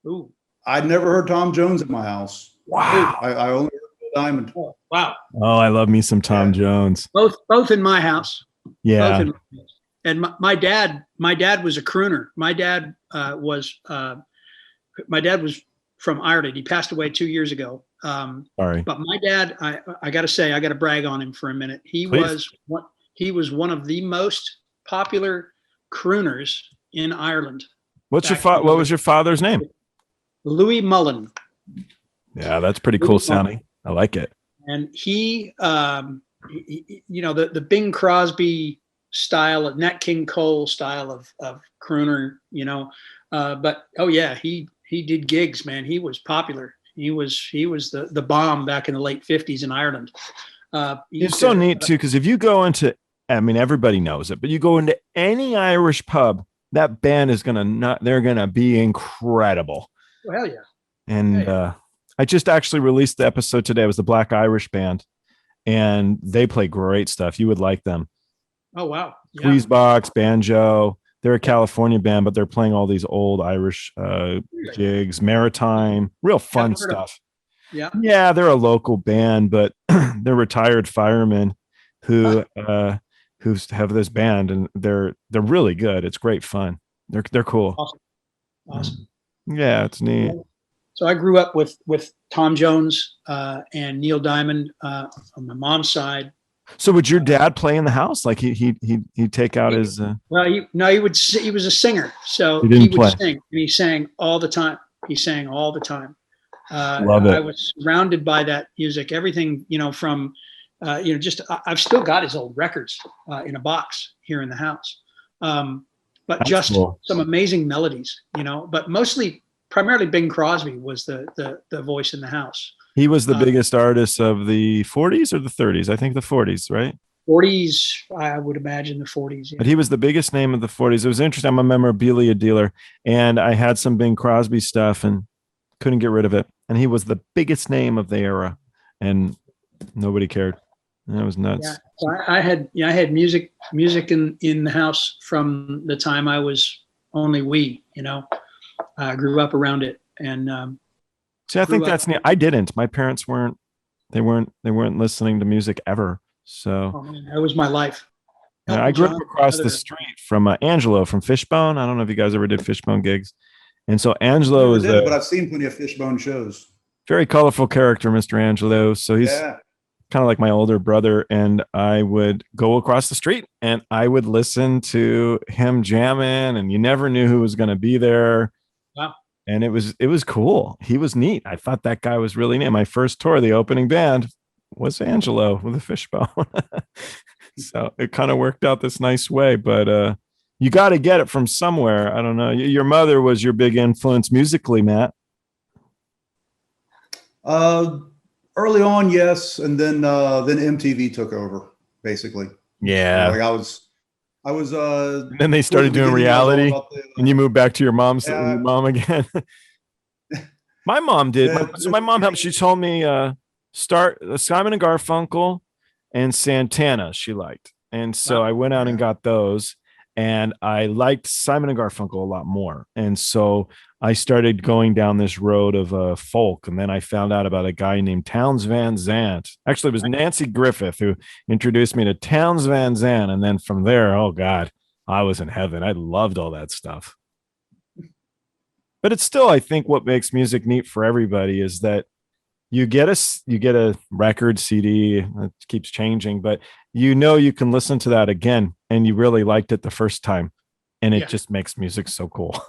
Ooh, I'd never heard Tom Jones at my house. Wow. I only heard Neil Diamond. Oh, wow. Oh, I love me some Tom Jones. Both in my house. Yeah. And my dad was a crooner. My dad was from Ireland. He passed away 2 years ago. Sorry. But my dad, I got to say, I got to brag on him for a minute. He Please. was one of the most popular crooners in Ireland. What was your father's name? Louis Mullen. Yeah, that's pretty cool sounding. I like it. And he the Bing Crosby style, Nat King Cole style of crooner, but he did gigs, man. He was popular. He was the bomb back in the late 50s in Ireland. It's so neat too, because if you go into, everybody knows it, but you go into any Irish pub, that band is they're gonna be incredible. Well, hell yeah. And I just actually released the episode today. It was the Black Irish Band, and they play great stuff. You would like them. Oh, wow. Yeah. Squeezebox, banjo. They're a California band, but they're playing all these old Irish jigs, maritime, real fun stuff. Yeah. Yeah, they're a local band, but they're retired firemen who have this band, and they're really good. It's great fun. They're cool. Awesome. Yeah, it's neat. So I grew up with Tom Jones and Neil Diamond on my mom's side. So would your dad play in the house? Like he'd take out his? Well, he was a singer, so he would sing, and he sang all the time. Love it. I was surrounded by that music. Everything, from I've still got his old records in a box here in the house. But That's just cool. some amazing melodies, but primarily Bing Crosby was the voice in the house. He was the biggest artist of the 40s or the 30s? I think the 40s, right? 40s, I would imagine the 40s. Yeah. But he was the biggest name of the 40s. It was interesting. I'm a memorabilia dealer, and I had some Bing Crosby stuff and couldn't get rid of it. And he was the biggest name of the era, and nobody cared. That was nuts. Yeah. So I had music in the house from the time I was only wee. I grew up around it, and see, I think that's neat. I didn't. My parents weren't listening to music ever. So that was my life. I grew up across the street from Angelo from Fishbone. I don't know if you guys ever did Fishbone gigs. And so Angelo is but I've seen plenty of Fishbone shows. Very colorful character, Mr. Angelo. So he's kind of like my older brother, and I would go across the street and I would listen to him jamming, and you never knew who was going to be there. Wow. And it was cool. He was neat. I thought that guy was really neat. My first tour, the opening band was Angelo with a Fishbone. So it kind of worked out this nice way, but you got to get it from somewhere. I don't know. Your mother was your big influence musically, Matt. Early on, yes, and then MTV took over, basically. Yeah. Like I was. And then they started doing reality, and you moved back to your mom again. My mom did. My mom helped. She told me start Simon and Garfunkel and Santana. She liked, and so I went out and got those, and I liked Simon and Garfunkel a lot more, and so I started going down this road of folk, and then I found out about a guy named Townes Van Zandt. Actually, it was Nancy Griffith who introduced me to Townes Van Zandt, and then from there, oh God, I was in heaven. I loved all that stuff. But it's still, I think, what makes music neat for everybody is that you get a record CD. It keeps changing, but you can listen to that again, and you really liked it the first time. And it just makes music so cool.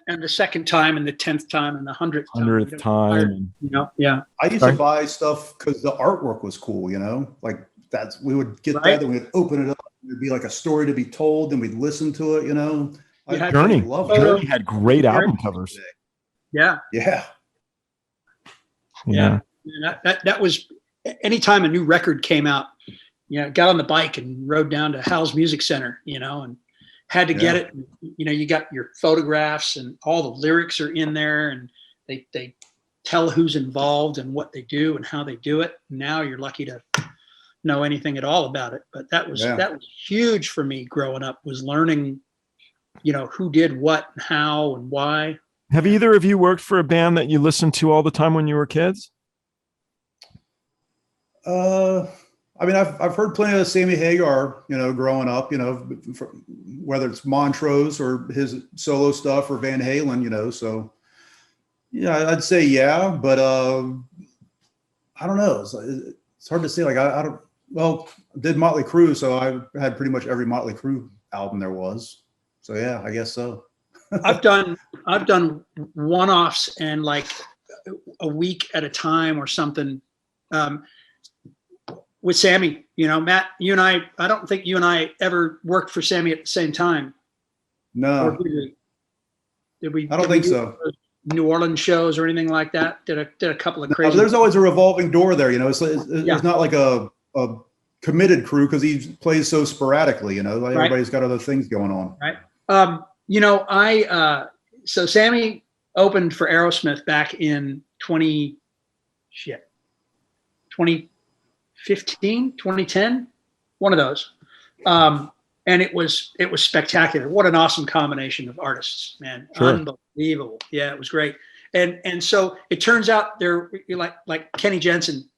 and the second time, and the 10th time, and the 100th time. Yeah. I used to buy stuff because the artwork was cool. Like we would get that, then we'd open it up. It'd be like a story to be told, then we'd listen to it. Journey had great album covers. Yeah. Yeah. Yeah. That was anytime a new record came out. Got on the bike and rode down to Hal's Music Center. And had to get it. You got your photographs, and all the lyrics are in there, and they tell who's involved and what they do and how they do it. Now you're lucky to know anything at all about it. But that was huge for me growing up, was learning, who did what and how and why. Have either of you worked for a band that you listened to all the time when you were kids? I've heard plenty of Sammy Hagar, growing up, whether it's Montrose or his solo stuff or Van Halen, so. Yeah, I'd say yeah, but I don't know. It's hard to say. Like I don't. Well, I did Motley Crue, so I had pretty much every Motley Crue album there was. So yeah, I guess so. I've done one-offs and like a week at a time or something. With Sammy, Matt, you and I don't think you and I ever worked for Sammy at the same time. No. Or did we? I don't think so. New Orleans shows or anything like that? Did a couple of crazy. There's always a revolving door there, It's not like a committed crew because he plays so sporadically, Like everybody's got other things going on. Right. So Sammy opened for Aerosmith back in 2015, 2010, one of those. And it was spectacular. What an awesome combination of artists, man. Sure. Unbelievable. Yeah, it was great. And so it turns out they're like Kenny Jensen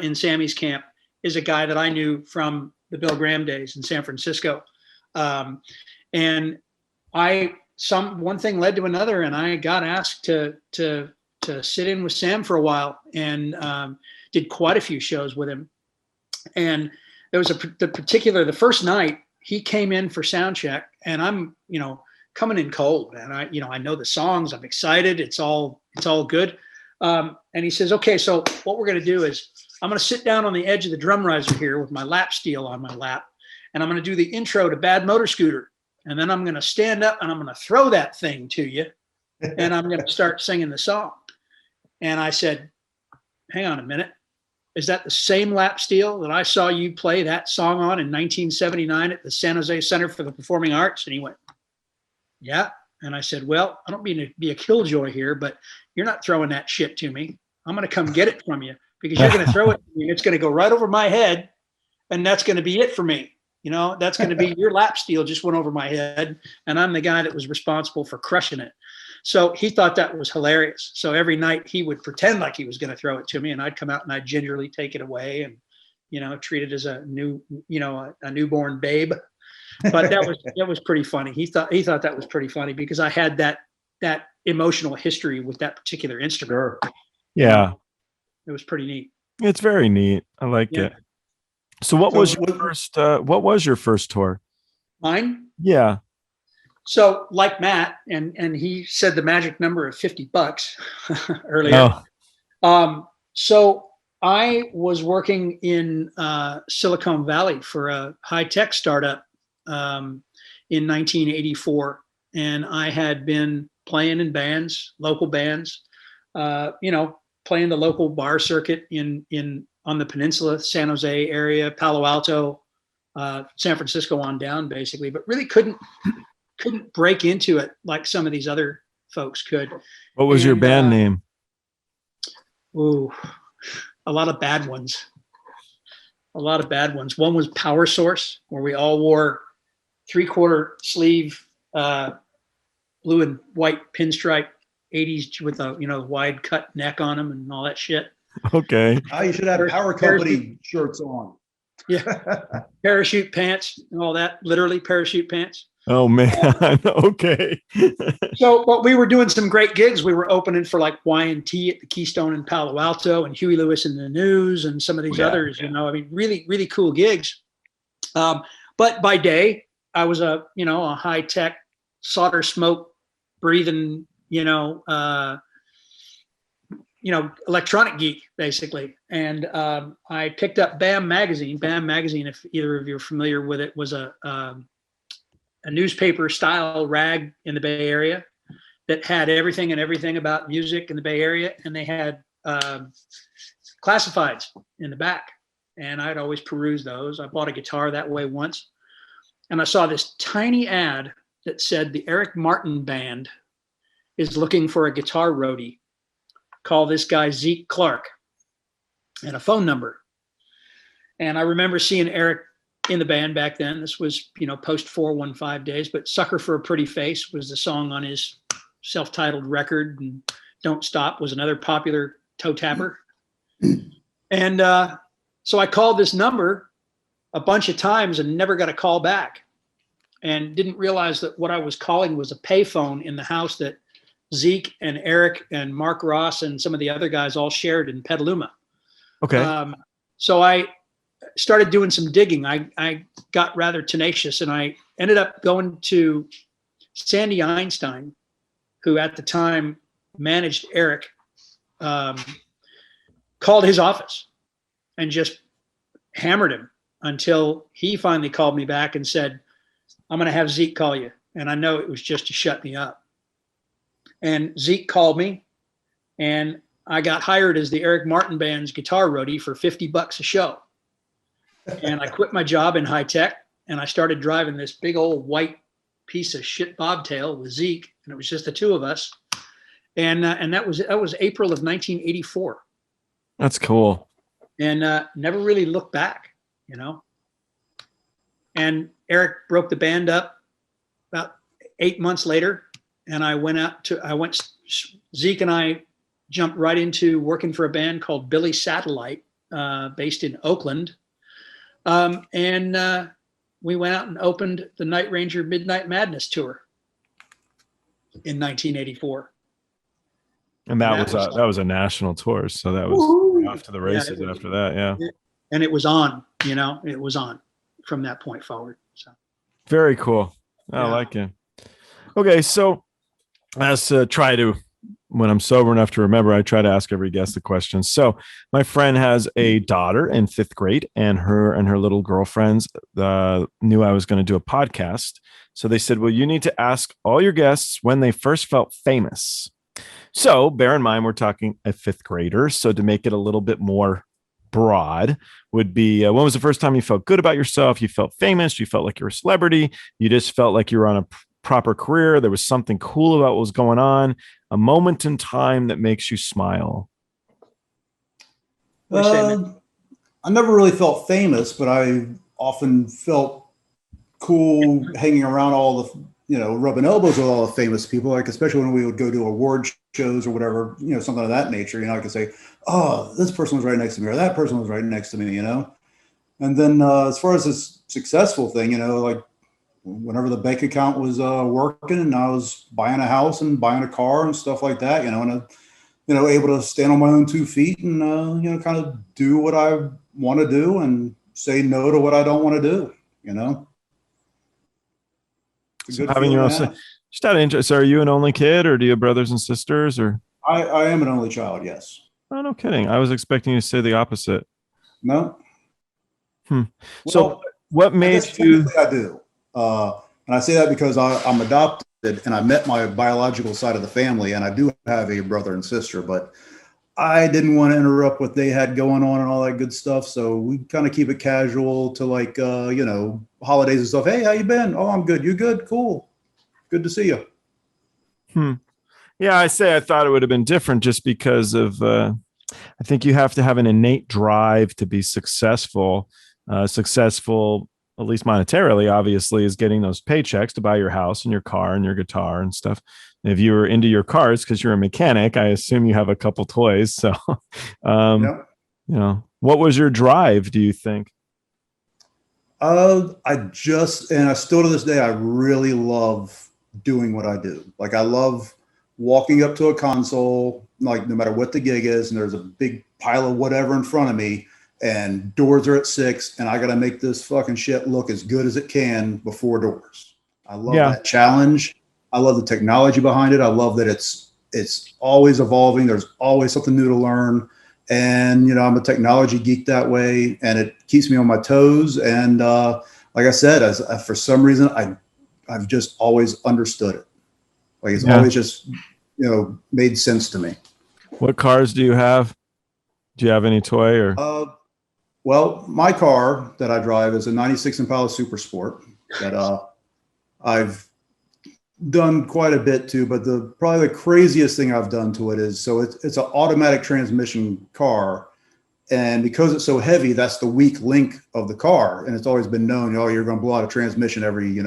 in Sammy's camp is a guy that I knew from the Bill Graham days in San Francisco. And one thing led to another, and I got asked to sit in with Sam for a while and did quite a few shows with him. And there was the first night he came in for sound check, and I'm, coming in cold, and I know the songs, I'm excited. It's all good. And he says, okay, so what we're going to do is I'm going to sit down on the edge of the drum riser here with my lap steel on my lap, and I'm going to do the intro to Bad Motor Scooter. And then I'm going to stand up and I'm going to throw that thing to you, and I'm going to start singing the song. And I said, hang on a minute. Is that the same lap steel that I saw you play that song on in 1979 at the San Jose Center for the Performing Arts? And he went, yeah. And I said, well, I don't mean to be a killjoy here, but you're not throwing that shit to me. I'm going to come get it from you because you're going to throw it to me and it's going to go right over my head. And that's going to be it for me. That's going to be your lap steel just went over my head. And I'm the guy that was responsible for crushing it. So he thought that was hilarious. So every night he would pretend like he was going to throw it to me, and I'd come out and I'd gingerly take it away and, treat it as a newborn babe. But that was pretty funny. He thought that was pretty funny because I had that emotional history with that particular instrument. Sure. Yeah. It was pretty neat. It's very neat. I liked it. So what was your first tour? Mine? Yeah. So like Matt, and he said the magic number of $50 earlier. Oh. So I was working in Silicon Valley for a high-tech startup in 1984. And I had been playing in bands, local bands, playing the local bar circuit on the peninsula, San Jose area, Palo Alto, San Francisco on down, basically, but really couldn't break into it like some of these other folks could. What was your band name? Ooh, a lot of bad ones. One was Power Source, where we all wore 3/4 sleeve blue and white pinstripe 80s with a wide cut neck on them and all that shit. Okay. Oh, you should have Power Company shirts on. Yeah. Parachute pants and all that. Literally parachute pants. Oh man. Okay. So, but we were doing some great gigs. We were opening for like Y&T at the Keystone in Palo Alto and Huey Lewis and the News and some of these others, really, really cool gigs. But by day I was a high tech solder smoke breathing, electronic geek basically. And I picked up BAM magazine. BAM magazine, if either of you are familiar with it, was a newspaper style rag in the Bay Area that had everything about music in the Bay Area. And they had classifieds in the back. And I'd always peruse those. I bought a guitar that way once. And I saw this tiny ad that said the Eric Martin Band is looking for a guitar roadie. Call this guy Zeke Clark, and a phone number. And I remember seeing Eric in the band back then. This was, post 415 days, but Sucker for a Pretty Face was the song on his self-titled record. And Don't Stop was another popular toe tapper. And so I called this number a bunch of times and never got a call back, and didn't realize that what I was calling was a payphone in the house that Zeke and Eric and Mark Ross and some of the other guys all shared in Petaluma. Okay. So I started doing some digging. I got rather tenacious, and I ended up going to Sandy Einstein, who at the time managed Eric, called his office and just hammered him until he finally called me back and said, I'm going to have Zeke call you. And I know it was just to shut me up. And Zeke called me, and I got hired as the Eric Martin Band's guitar roadie for $50 a show. And I quit my job in high tech, and I started driving this big old white piece of shit bobtail with Zeke, and it was just the two of us. And that was April of 1984. That's cool. And never really looked back, you know. And Eric broke the band up about 8 months later, and Zeke and I jumped right into working for a band called Billy Satellite, based in Oakland. And we went out and opened the Night Ranger Midnight Madness tour in 1984. And that was a national tour. So that was off to the races after that. Yeah. And it was on, you know, it was on from that point forward. So very cool. I like it. Okay. So as to try to, when I'm sober enough to remember, I try to ask every guest the question. So my friend has a daughter in 5th grade, and her little girlfriends knew I was going to do a podcast. So they said, well, you need to ask all your guests when they first felt famous. So bear in mind, we're talking a 5th grader. So to make it a little bit more broad would be, when was the first time you felt good about yourself? You felt famous. You felt like you're a celebrity. You just felt like you were on a proper career. There was something cool about what was going on. A moment in time that makes you smile. I never really felt famous, but I often felt cool hanging around all the, rubbing elbows with all the famous people, like especially when we would go to award shows or whatever, something of that nature. I could say, oh, this person was right next to me, or that person was right next to me, And then as far as this successful thing, like whenever the bank account was working and I was buying a house and buying a car and stuff like that, and able to stand on my own 2 feet and kind of do what I want to do and say no to what I don't want to do. So having your own, just out of interest, are you an only kid, or do you have brothers and sisters? Or I am an only child. Yes. Oh, no kidding. I was expecting you to say the opposite. No. So well, what made you? I do. And I say that because I'm adopted and I met my biological side of the family, and I do have a brother and sister, but I didn't want to interrupt what they had going on and all that good stuff. So we kind of keep it casual to like, holidays and stuff. Hey, how you been? Oh, I'm good. You good? Cool. Good to see you. Yeah, I thought it would have been different just because of, I think you have to have an innate drive to be successful. Successful, at least monetarily, obviously, is getting those paychecks to buy your house and your car and your guitar and stuff. If you were into your cars because you're a mechanic, I assume you have a couple toys. So, what was your drive, do you think? I still to this day, I really love doing what I do. Like I love walking up to a console, like no matter what the gig is, and there's a big pile of whatever in front of me, and doors are at 6, and I got to make this fucking shit look as good as it can before doors. I love that challenge. I love the technology behind it. I love that it's always evolving. There's always something new to learn. And, I'm a technology geek that way, and it keeps me on my toes. And like I said, for some reason, I've just always understood it. Like it's always just, made sense to me. What cars do you have? Do you have any toy or? Well, my car that I drive is a 96 Impala Super Sport that I've done quite a bit to, but probably the craziest thing I've done to it is, so it's an automatic transmission car. And because it's so heavy, that's the weak link of the car. And it's always been known, you're going to blow out a transmission every,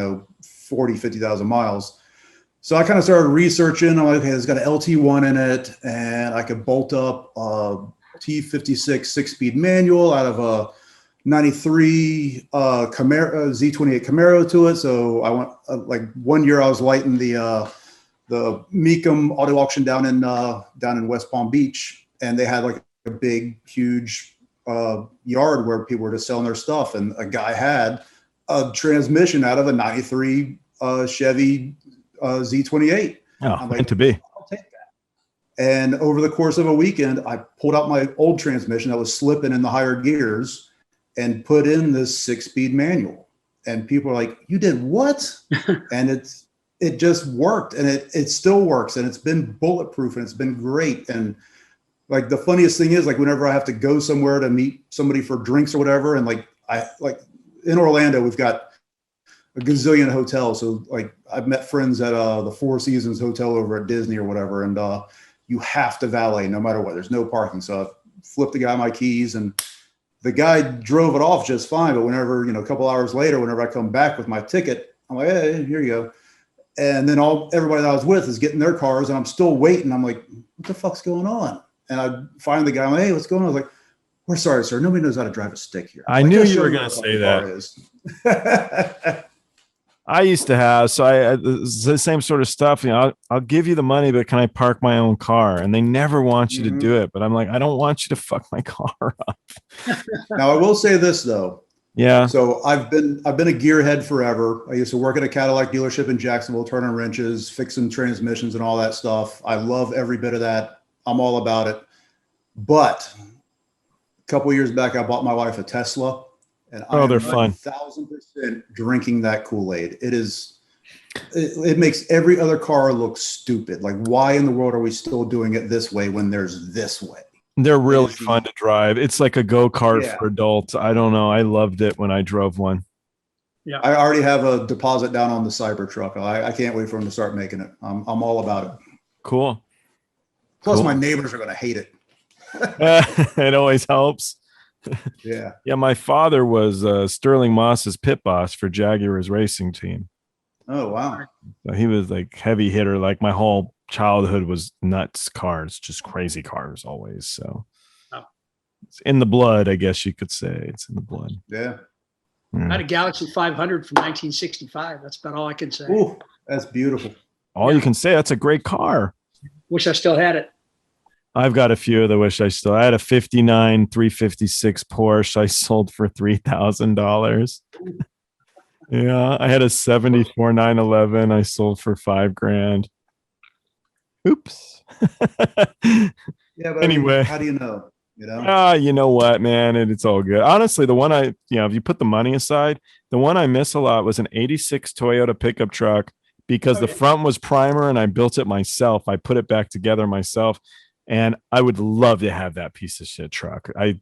40, 50,000 miles. So I kind of started researching. I'm like, okay, it's got an LT1 in it, and I could bolt up a T56 6-speed manual out of a 93 Camaro, Z28 Camaro to it. So I went like 1 year I was lighting the the Meekum auto auction down in West Palm Beach, and they had like a big, huge yard where people were just selling their stuff, and a guy had a transmission out of a '93 Chevy Z28. Oh, I'm like, meant to be. I'll take that. And over the course of a weekend, I pulled out my old transmission that was slipping in the higher gears and put in this 6-speed manual. And people are like, "You did what?" And it just worked, and it still works, and it's been bulletproof, and it's been great. And like the funniest thing is, like, whenever I have to go somewhere to meet somebody for drinks or whatever, and like in Orlando, we've got a gazillion hotels. So like I've met friends at the Four Seasons Hotel over at Disney or whatever, and you have to valet no matter what. There's no parking. So I flipped the guy my keys, and the guy drove it off just fine. But whenever, a couple hours later, whenever I come back with my ticket, I'm like, "Hey, here you go." And then everybody that I was with is getting their cars, and I'm still waiting. I'm like, "What the fuck's going on?" And I find the guy, I'm like, "Hey, what's going on?" I was like, "We're sorry, sir. Nobody knows how to drive a stick here." I knew you were going to say that. I used to have, it's the same sort of stuff. I'll give you the money, but can I park my own car? And they never want you to do it. But I'm like, I don't want you to fuck my car up. Now, I will say this though. Yeah. So I've been a gearhead forever. I used to work at a Cadillac dealership in Jacksonville, turning wrenches, fixing transmissions and all that stuff. I love every bit of that. I'm all about it. But a couple of years back, I bought my wife a Tesla. And they're fun. 1,000% drinking that Kool-Aid. It makes every other car look stupid. Like, why in the world are we still doing it this way when there's this way? They're really fun to drive. It's like a go-kart for adults. I don't know. I loved it when I drove one. Yeah. I already have a deposit down on the Cybertruck. I can't wait for them to start making it. I'm all about it. Cool. Plus, my neighbors are going to hate it. It always helps. Yeah. Yeah, my father was Sterling Moss's pit boss for Jaguars racing team. Oh, wow. So he was like heavy hitter. Like my whole childhood was nuts cars, just crazy cars always. So it's in the blood, I guess you could say. It's in the blood. Yeah. I had a Galaxy 500 from 1965. That's about all I can say. Ooh, that's beautiful. All you can say, that's a great car. Wish I still had it. I've got a few that I had a 59 356 Porsche I sold for $3,000. Yeah, I had a 74 911 I sold for $5,000. Oops. Yeah, but anyway, how do you know? You know what, man? It's all good. Honestly, the one if you put the money aside, the one I miss a lot was an 86 Toyota pickup truck because the front was primer and I built it myself. I put it back together myself. And I would love to have that piece of shit truck. I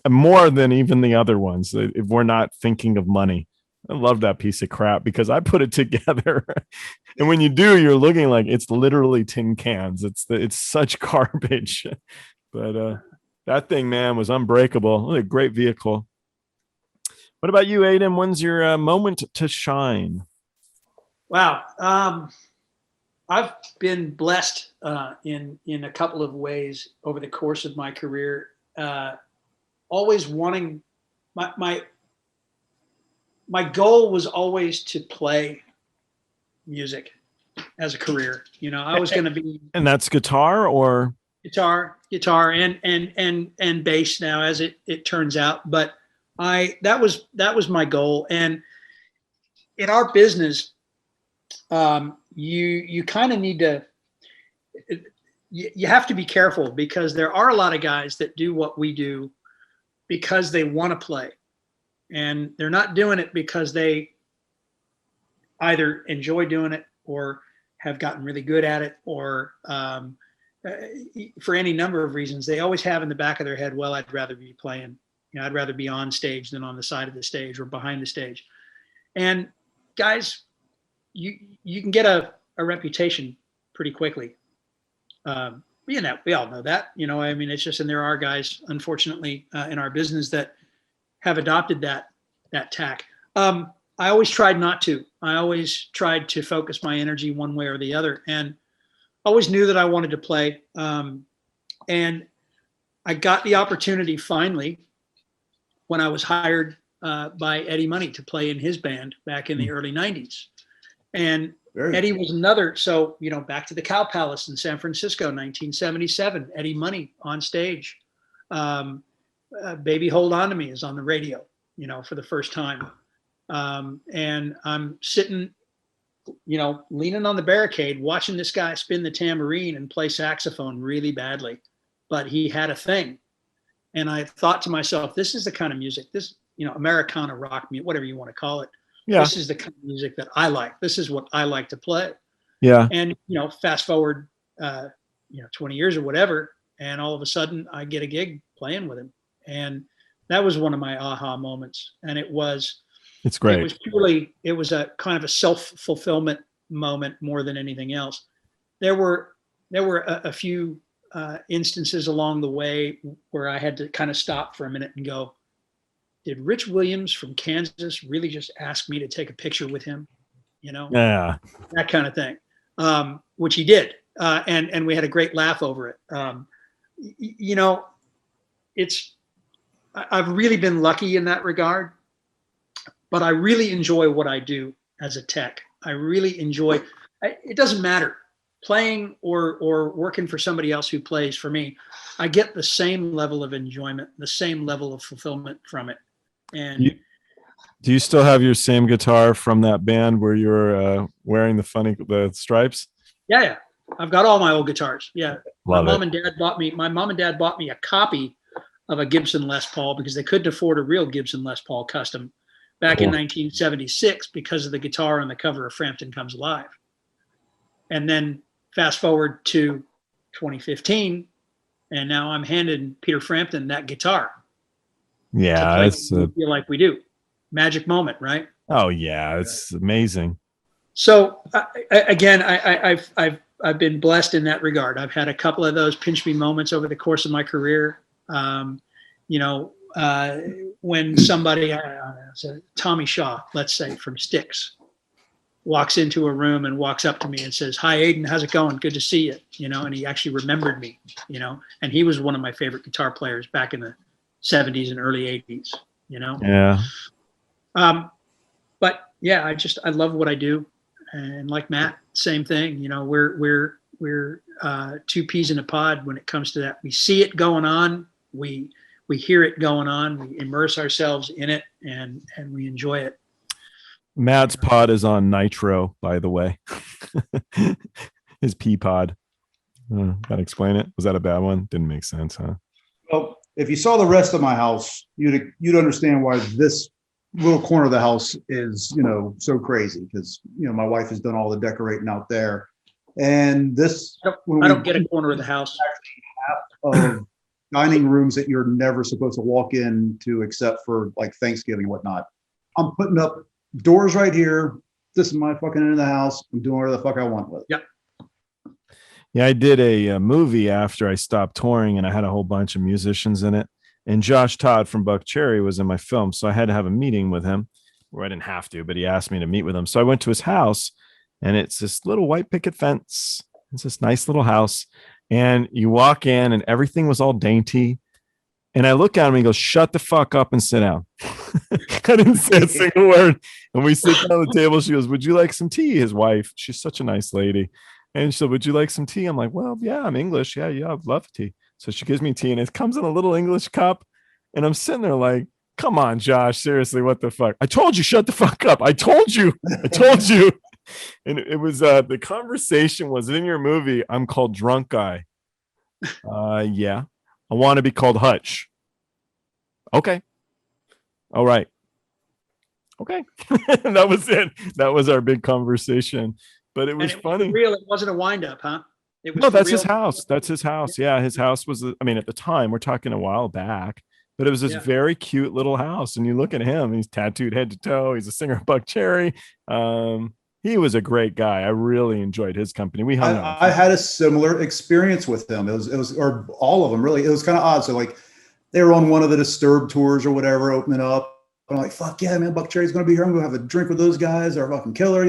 more than even the other ones. If we're not thinking of money, I love that piece of crap because I put it together. And when you do, you're looking like it's literally tin cans. It's such garbage. But that thing, man, was unbreakable. What a great vehicle. What about you, Aidan? When's your moment to shine? Wow. I've been blessed in a couple of ways over the course of my career. Always wanting my goal was always to play music as a career. I was going to be, and that's guitar or guitar and bass now, as it turns out. But that was my goal. And in our business, you kind of need to, you have to be careful because there are a lot of guys that do what we do because they want to play, and they're not doing it because they either enjoy doing it or have gotten really good at it, or for any number of reasons. They always have in the back of their head, well, I'd rather be playing, I'd rather be on stage than on the side of the stage or behind the stage. And guys, you can get a reputation pretty quickly. We all know that, it's just, and there are guys, unfortunately, in our business that have adopted that tack. I always tried not to. I always tried to focus my energy one way or the other, and always knew that I wanted to play. And I got the opportunity finally when I was hired by Eddie Money to play in his band back in the early 90s. And Eddie was another. So, back to the Cow Palace in San Francisco, 1977, Eddie Money on stage. Baby Hold On to Me is on the radio, for the first time. And I'm sitting, leaning on the barricade, watching this guy spin the tambourine and play saxophone really badly. But he had a thing. And I thought to myself, this is the kind of music, Americana rock music, whatever you want to call it. Yeah. This is the kind of music that I like. This is what I like to play. Yeah. And, fast forward, 20 years or whatever. And all of a sudden I get a gig playing with him. And that was one of my aha moments. And it's great. It was a kind of a self-fulfillment moment more than anything else. There were a few instances along the way where I had to kind of stop for a minute and go, did Rich Williams from Kansas really just ask me to take a picture with him? Yeah, that kind of thing, which he did. And we had a great laugh over it. I've really been lucky in that regard, but I really enjoy what I do as a tech. I really enjoy, it doesn't matter playing or working for somebody else who plays for me. I get the same level of enjoyment, the same level of fulfillment from it. And do you still have your same guitar from that band where you were wearing the stripes? Yeah. I've got all my old guitars. Yeah. My mom and dad bought me a copy of a Gibson Les Paul because they couldn't afford a real Gibson Les Paul custom back in 1976 because of the guitar on the cover of Frampton Comes Alive. And then fast forward to 2015, and now I'm handing Peter Frampton that guitar. Yeah, it's feel like we do. Magic moment, right? Oh yeah, it's amazing. So I've been blessed in that regard. I've had a couple of those pinch me moments over the course of my career. When somebody, Tommy Shaw, let's say from Styx, walks into a room and walks up to me and says, "Hi, Aidan, how's it going? Good to see you." And he actually remembered me, and he was one of my favorite guitar players back in the 70s and early 80s, Yeah. But yeah, I love what I do. And like Matt, same thing, we're two peas in a pod when it comes to that. We see it going on. We hear it going on. We immerse ourselves in it and we enjoy it. Matt's pod is on Nitro, by the way. His pea pod. Gotta explain it. Was that a bad one? Didn't make sense, huh? Well, if you saw the rest of my house, you'd understand why this little corner of the house is, so crazy because, my wife has done all the decorating out there. And this, I don't get a corner of the house. Half of dining rooms that you're never supposed to walk into except for like Thanksgiving and whatnot. I'm putting up doors right here. This is my fucking end of the house. I'm doing whatever the fuck I want with it. Yep. Yeah, I did a movie after I stopped touring, and I had a whole bunch of musicians in it. And Josh Todd from Buck Cherry was in my film, so I had to have a meeting with him. Where I didn't have to, but he asked me to meet with him. So I went to his house, and it's this little white picket fence. It's this nice little house. And you walk in, and everything was all dainty. And I look at him and he goes, "Shut the fuck up and sit down." I didn't say a single word. And we sit down at the table. She goes, "Would you like some tea?" His wife, she's such a nice lady. And she said, "Would you like some tea?" I'm like, "Well, yeah, I'm English. Yeah, I'd love tea." So she gives me tea, and it comes in a little English cup. And I'm sitting there like, "Come on, Josh, seriously, what the fuck? I told you, shut the fuck up. I told you. And it was, the conversation was, in your movie, I'm called Drunk Guy. Yeah. I want to be called Hutch. Okay. All right. Okay. And that was it. That was our big conversation. But it was funny. Real. It wasn't a wind up, huh? No, that's his house. That's his house. Yeah. His house was, at the time, we're talking a while back, but it was this very cute little house. And you look at him, he's tattooed head to toe. He's a singer of Buck Cherry. He was a great guy. I really enjoyed his company. We hung out. I had a similar experience with him. It was, or all of them really. It was kind of odd. So like they were on one of the Disturbed tours or whatever, opening up. I'm like, fuck yeah, man, Buck Cherry's going to be here. I'm going to have a drink with those guys. They're fucking killer,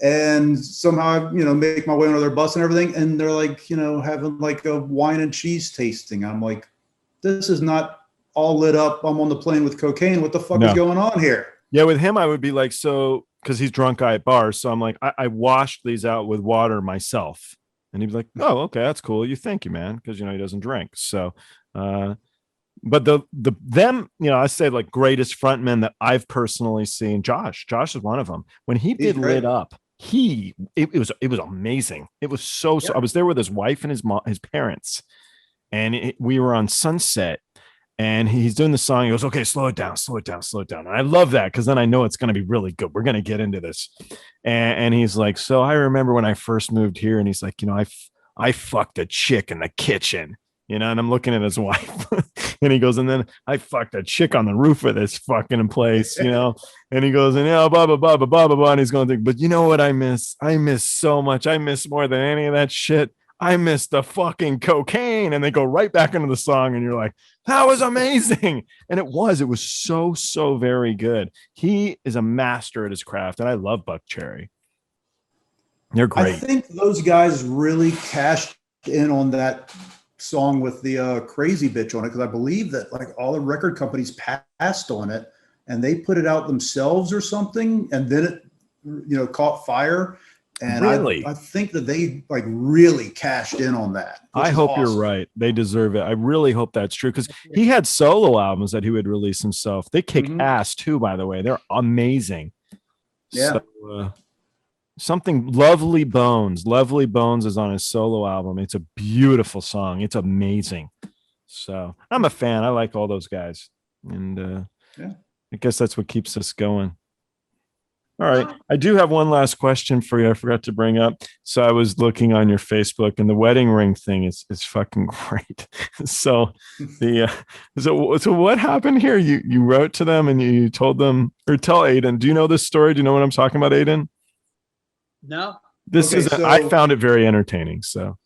And somehow, make my way onto their bus and everything. And they're like, having like a wine and cheese tasting. I'm like, this is not all lit up. I'm on the plane with cocaine. What the fuck is going on here? Yeah, with him, I would be like, so because he's drunk guy at bars. So I'm like, I washed these out with water myself. And he'd be like, oh, okay, that's cool. Thank you, man. Because, he doesn't drink. So, but them, I say like greatest frontmen that I've personally seen. Josh is one of them. When he did Lit Up, it was amazing. It was so I was there with his wife and his parents, and we were on Sunset, and he's doing the song. He goes, okay, slow it down. And I love that, because then I know it's going to be really good. We're going to get into this. And he's like, so I remember when I first moved here, and he's like, I fucked a chick in the kitchen, and I'm looking at his wife, and he goes, and then I fucked a chick on the roof of this fucking place, and he goes, and blah, blah, blah, blah, blah, blah, and he's going to think, but you know what I miss? I miss so much. I miss more than any of that shit. I miss the fucking cocaine. And they go right back into the song, and you're like, that was amazing. And it was so very good. He is a master at his craft, and I love Buck Cherry. They're great. I think those guys really cashed in on that song with the Crazy Bitch on it, because I believe that like all the record companies passed on it, and they put it out themselves or something, and then it caught fire. And really? I think that they like really cashed in on that. I hope awesome. You're right. They deserve it. I really hope that's true, because he had solo albums that he would release himself. They kick ass too, by the way. They're amazing. Yeah. So, something Lovely Bones. Lovely Bones is on his solo album. It's a beautiful song. It's amazing. So I'm a fan. I like all those guys. And I guess that's what keeps us going. All right. I do have one last question for you. I forgot to bring up. So I was looking on your Facebook, and the wedding ring thing is fucking great. So so what happened here? You wrote to them and you told them, or tell Aidan. Do you know this story? Do you know what I'm talking about, Aidan? No. I found it very entertaining. So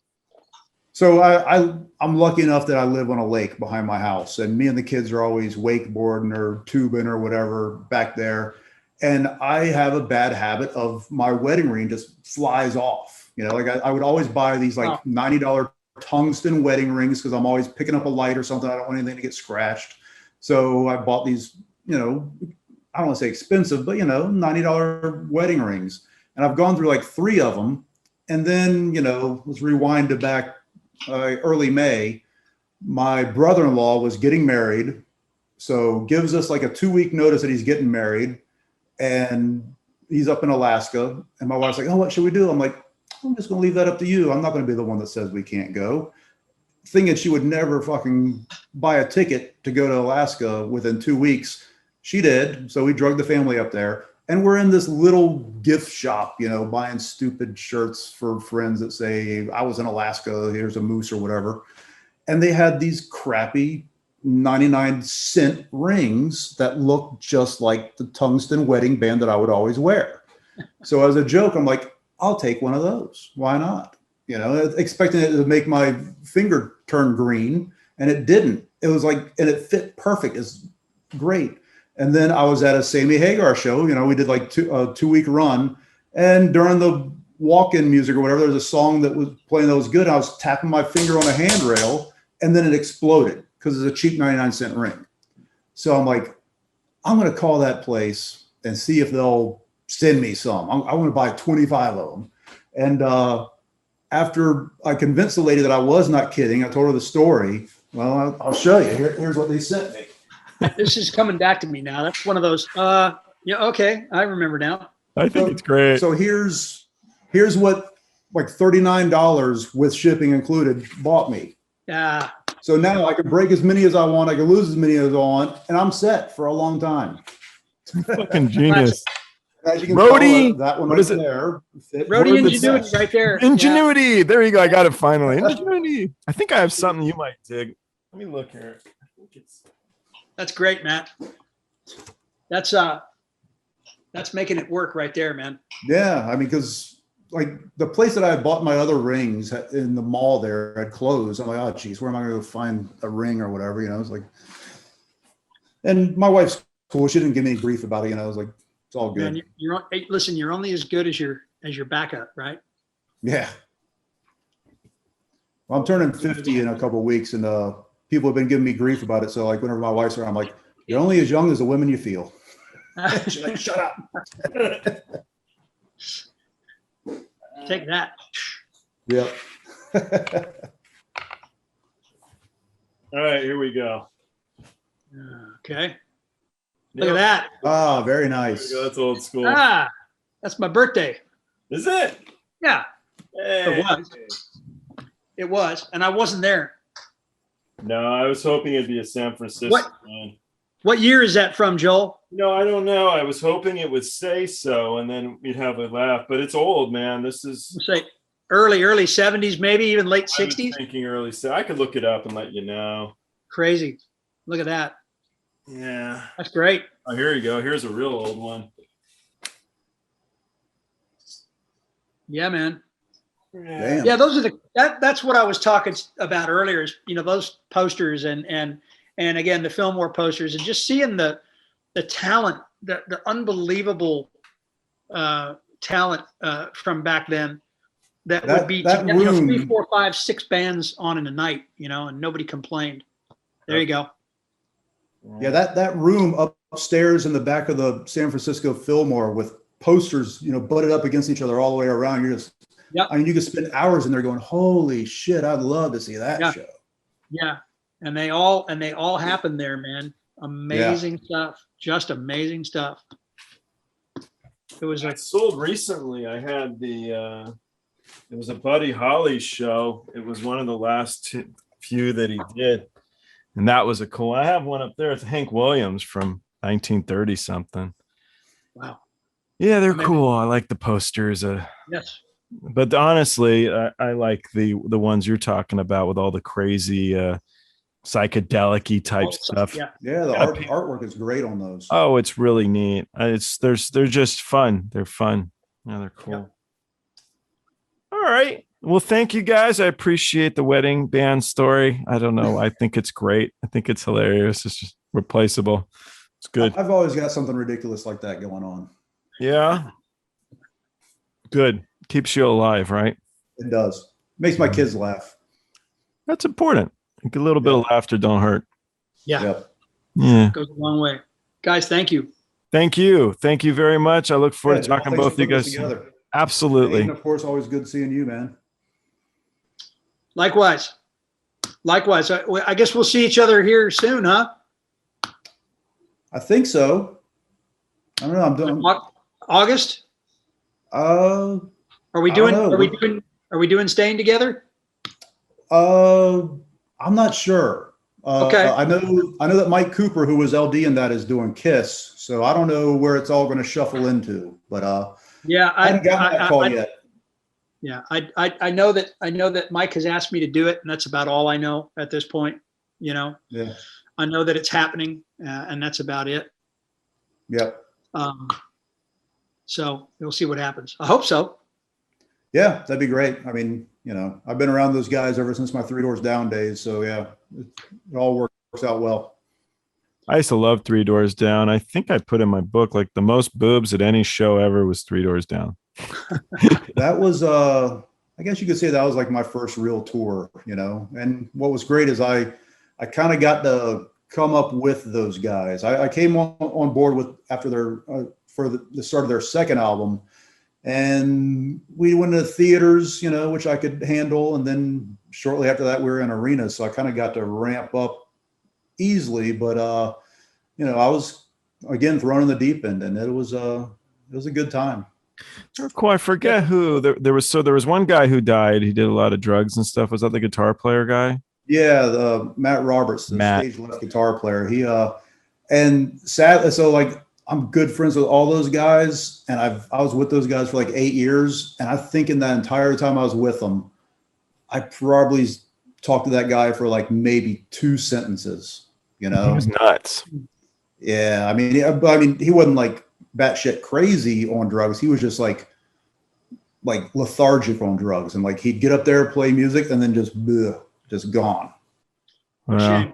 I'm lucky enough that I live on a lake behind my house, and me and the kids are always wakeboarding or tubing or whatever back there. And I have a bad habit of my wedding ring just flies off. Like I would always buy these like $90 tungsten wedding rings, because I'm always picking up a light or something. I don't want anything to get scratched. So I bought these, I don't want to say expensive, but $90 wedding rings. And I've gone through like 3 of them. And then, let's rewind to back early May. My brother-in-law was getting married. So gives us like a 2-week notice that he's getting married. And he's up in Alaska, and my wife's like, oh, what should we do? I'm like, I'm just going to leave that up to you. I'm not going to be the one that says we can't go. Thinking she would never fucking buy a ticket to go to Alaska within 2 weeks. She did. So we drugged the family up there, and we're in this little gift shop, buying stupid shirts for friends that say, I was in Alaska, here's a moose or whatever. And they had these crappy 99-cent rings that look just like the tungsten wedding band that I would always wear. So as a joke, I'm like, I'll take one of those. Why not? Expecting it to make my finger turn green, and it didn't. It was like, and it fit perfect. It's great. And then I was at a Sammy Hagar show. We did like a 2-week run, and during the walk-in music or whatever, there's a song that was playing that was good. I was tapping my finger on a handrail, and then it exploded, because it's a cheap 99-cent ring. So I'm like, I'm going to call that place and see if they'll send me some. I want to buy 25 of them. And after I convinced the lady that I was not kidding, I told her the story. Well, I'll show you. Here's what they sent me. This is coming back to me now. That's one of those, okay, I remember now. I think it's great. So here's what like $39 with shipping included bought me. Yeah. So now I can break as many as I want. I can lose as many as I want, and I'm set for a long time. Fucking genius. As you can Roadie, tell, that one what right is it? there. Roadie Ingenuity right there. Ingenuity. Yeah. There you go. I got it finally. Ingenuity. I think I have something you might dig. Let me look here. That's great, Matt. That's making it work right there, man. Yeah, I mean, because like the place that I had bought my other rings in the mall there had closed. I'm like, oh geez, where am I going to go find a ring or whatever? It's like, and my wife's cool. She didn't give me any grief about it. I was like, it's all good. Man, listen, you're only as good as your backup, right? Yeah. Well, I'm turning 50 in a couple of weeks, and people have been giving me grief about it. So like whenever my wife's around, I'm like, you're only as young as the women you feel. She's like, shut up. Take that. Yep. All right, here we go. Okay. Look at that. Ah, very nice. That's old school. That's my birthday. Is it? Yeah, Hey. it was. It was, and I wasn't there. No, I was hoping it'd be a San Francisco one. What year is that from, Joel? No, I don't know. I was hoping it would say so, and then we'd have a laugh. But it's old, man. This is Say early 70s, maybe even late I was 60s. thinking early. So I could look it up and let you know. Crazy. Look at that. Yeah. That's great. Oh, here you go. Here's a real old one. Yeah, man. Damn. Yeah, those are that's what I was talking about earlier is, those posters and again, the Fillmore posters and just seeing the talent, the unbelievable talent from back then that would be that together, room, 3, 4, 5, 6 bands on in a night, and nobody complained. There you go. Yeah, that room upstairs in the back of the San Francisco Fillmore with posters, butted up against each other all the way around. You're just, Yep. I mean, you could spend hours in there going, holy shit, I'd love to see that show. Yeah. And they all happen there, man. Amazing stuff. Just amazing stuff. It was I sold recently. I had it was a Buddy Holly show. It was one of the last few that he did. And that was a cool. I have one up there. It's Hank Williams from 1930 something. Wow. Yeah, they're cool. I like the posters. Yes. But honestly, I like the ones you're talking about with all the crazy psychedelic-y type stuff. Yeah. Yeah, the artwork is great on those. Oh, it's really neat. They're just fun. They're fun. Yeah, they're cool. Yeah. All right. Well, thank you guys. I appreciate the wedding band story. I don't know. I think it's great. I think it's hilarious. It's just replaceable. It's good. I've always got something ridiculous like that going on. Yeah. Good. Keeps you alive, right? It does. Makes my kids laugh. That's important. A little bit of laughter don't hurt. Yeah. Yep. Yeah. Goes a long way. Guys, thank you. Thank you. Thank you very much. I look forward to talking to both of you guys. Together. Absolutely. And of course, always good seeing you, man. Likewise. I guess we'll see each other here soon, huh? I think so. I don't know. I'm doing August? Are we doing staying together? I'm not sure. Okay. I know that Mike Cooper, who was LD in that, is doing Kiss. So I don't know where it's all going to shuffle into, but yeah, I haven't gotten that call yet. Yeah, I know that Mike has asked me to do it, and that's about all I know at this point. Yeah. I know that it's happening, and that's about it. Yep. So we'll see what happens. I hope so. Yeah, that'd be great. I mean, I've been around those guys ever since my Three Doors Down days. So yeah, it all works out well. I used to love Three Doors Down. I think I put in my book, like the most boobs at any show ever was Three Doors Down. That was, I guess you could say that was like my first real tour, and what was great is I kind of got to come up with those guys. I came on board with after for the start of their second album, and we went to theaters, which I could handle. And then shortly after that, we were in arenas. So I kind of got to ramp up easily, but I was again thrown in the deep end, and it was a good time. Cool. I forget who there was. So there was one guy who died. He did a lot of drugs and stuff. Was that the guitar player guy? Yeah, Matt Roberts, the stage left guitar player. He and sadly, so like I'm good friends with all those guys, and I was with those guys for like 8 years, and I think in that entire time I was with them, I probably talked to that guy for like maybe 2 sentences. He was nuts. Yeah, I mean, he wasn't like batshit crazy on drugs. He was just like lethargic on drugs, and like he'd get up there, play music, and then just gone. Well,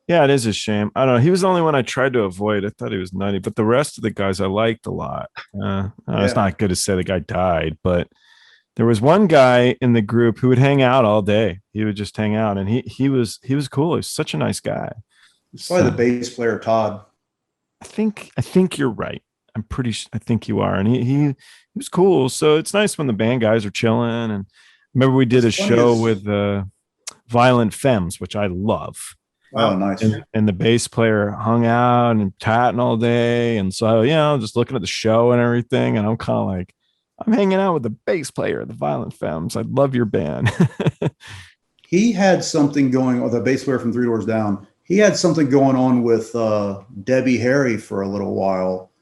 yeah, it is a shame. I don't know. He was the only one I tried to avoid. I thought he was nutty, but the rest of the guys I liked a lot. It's not good to say the guy died, but there was one guy in the group who would hang out all day. He would just hang out, and he was cool. He was such a nice guy. It's probably the bass player, Todd. I think you're right. I think you are. And he was cool. So it's nice when the band guys are chilling. And remember we did a show with Violent Femmes, which I love. Oh, nice. And the bass player hung out and tatting all day. And so, just looking at the show and everything. And I'm kind of like, I'm hanging out with the bass player of the Violent Femmes. I love your band. He had something going on, the bass player from Three Doors Down. He had something going on with Debbie Harry for a little while.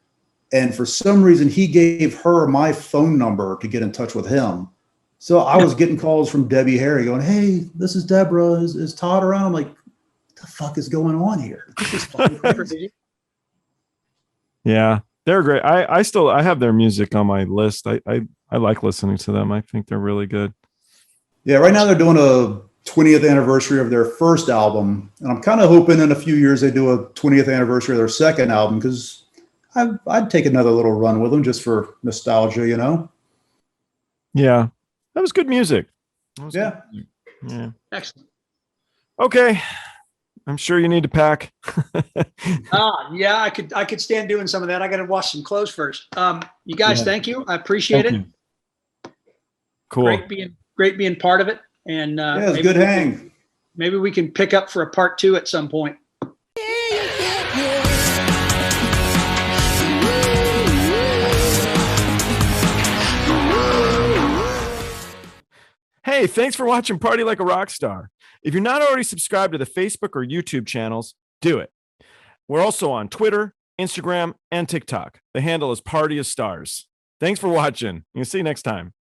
And for some reason, he gave her my phone number to get in touch with him. So I was getting calls from Debbie Harry going, "Hey, this is Deborah. Is Todd around?" I'm like, what the fuck is going on here? This is fucking crazy. Yeah, they're great. I have their music on my list. I like listening to them. I think they're really good. Yeah, right now they're doing a 20th anniversary of their first album. And I'm kind of hoping in a few years they do a 20th anniversary of their second album, because I'd take another little run with them just for nostalgia, Yeah, that was good music. Yeah. Yeah. Excellent. Okay. I'm sure you need to pack. Yeah, I could stand doing some of that. I got to wash some clothes first. You guys, thank you. I appreciate it. Cool. Great being part of it. And yeah, it was a good hang. Maybe we can pick up for a part 2 at some point. Hey, thanks for watching Party Like a Rock Star. If you're not already subscribed to the Facebook or YouTube channels, do it. We're also on Twitter, Instagram, and TikTok. The handle is Party of Stars. Thanks for watching. We'll see you next time.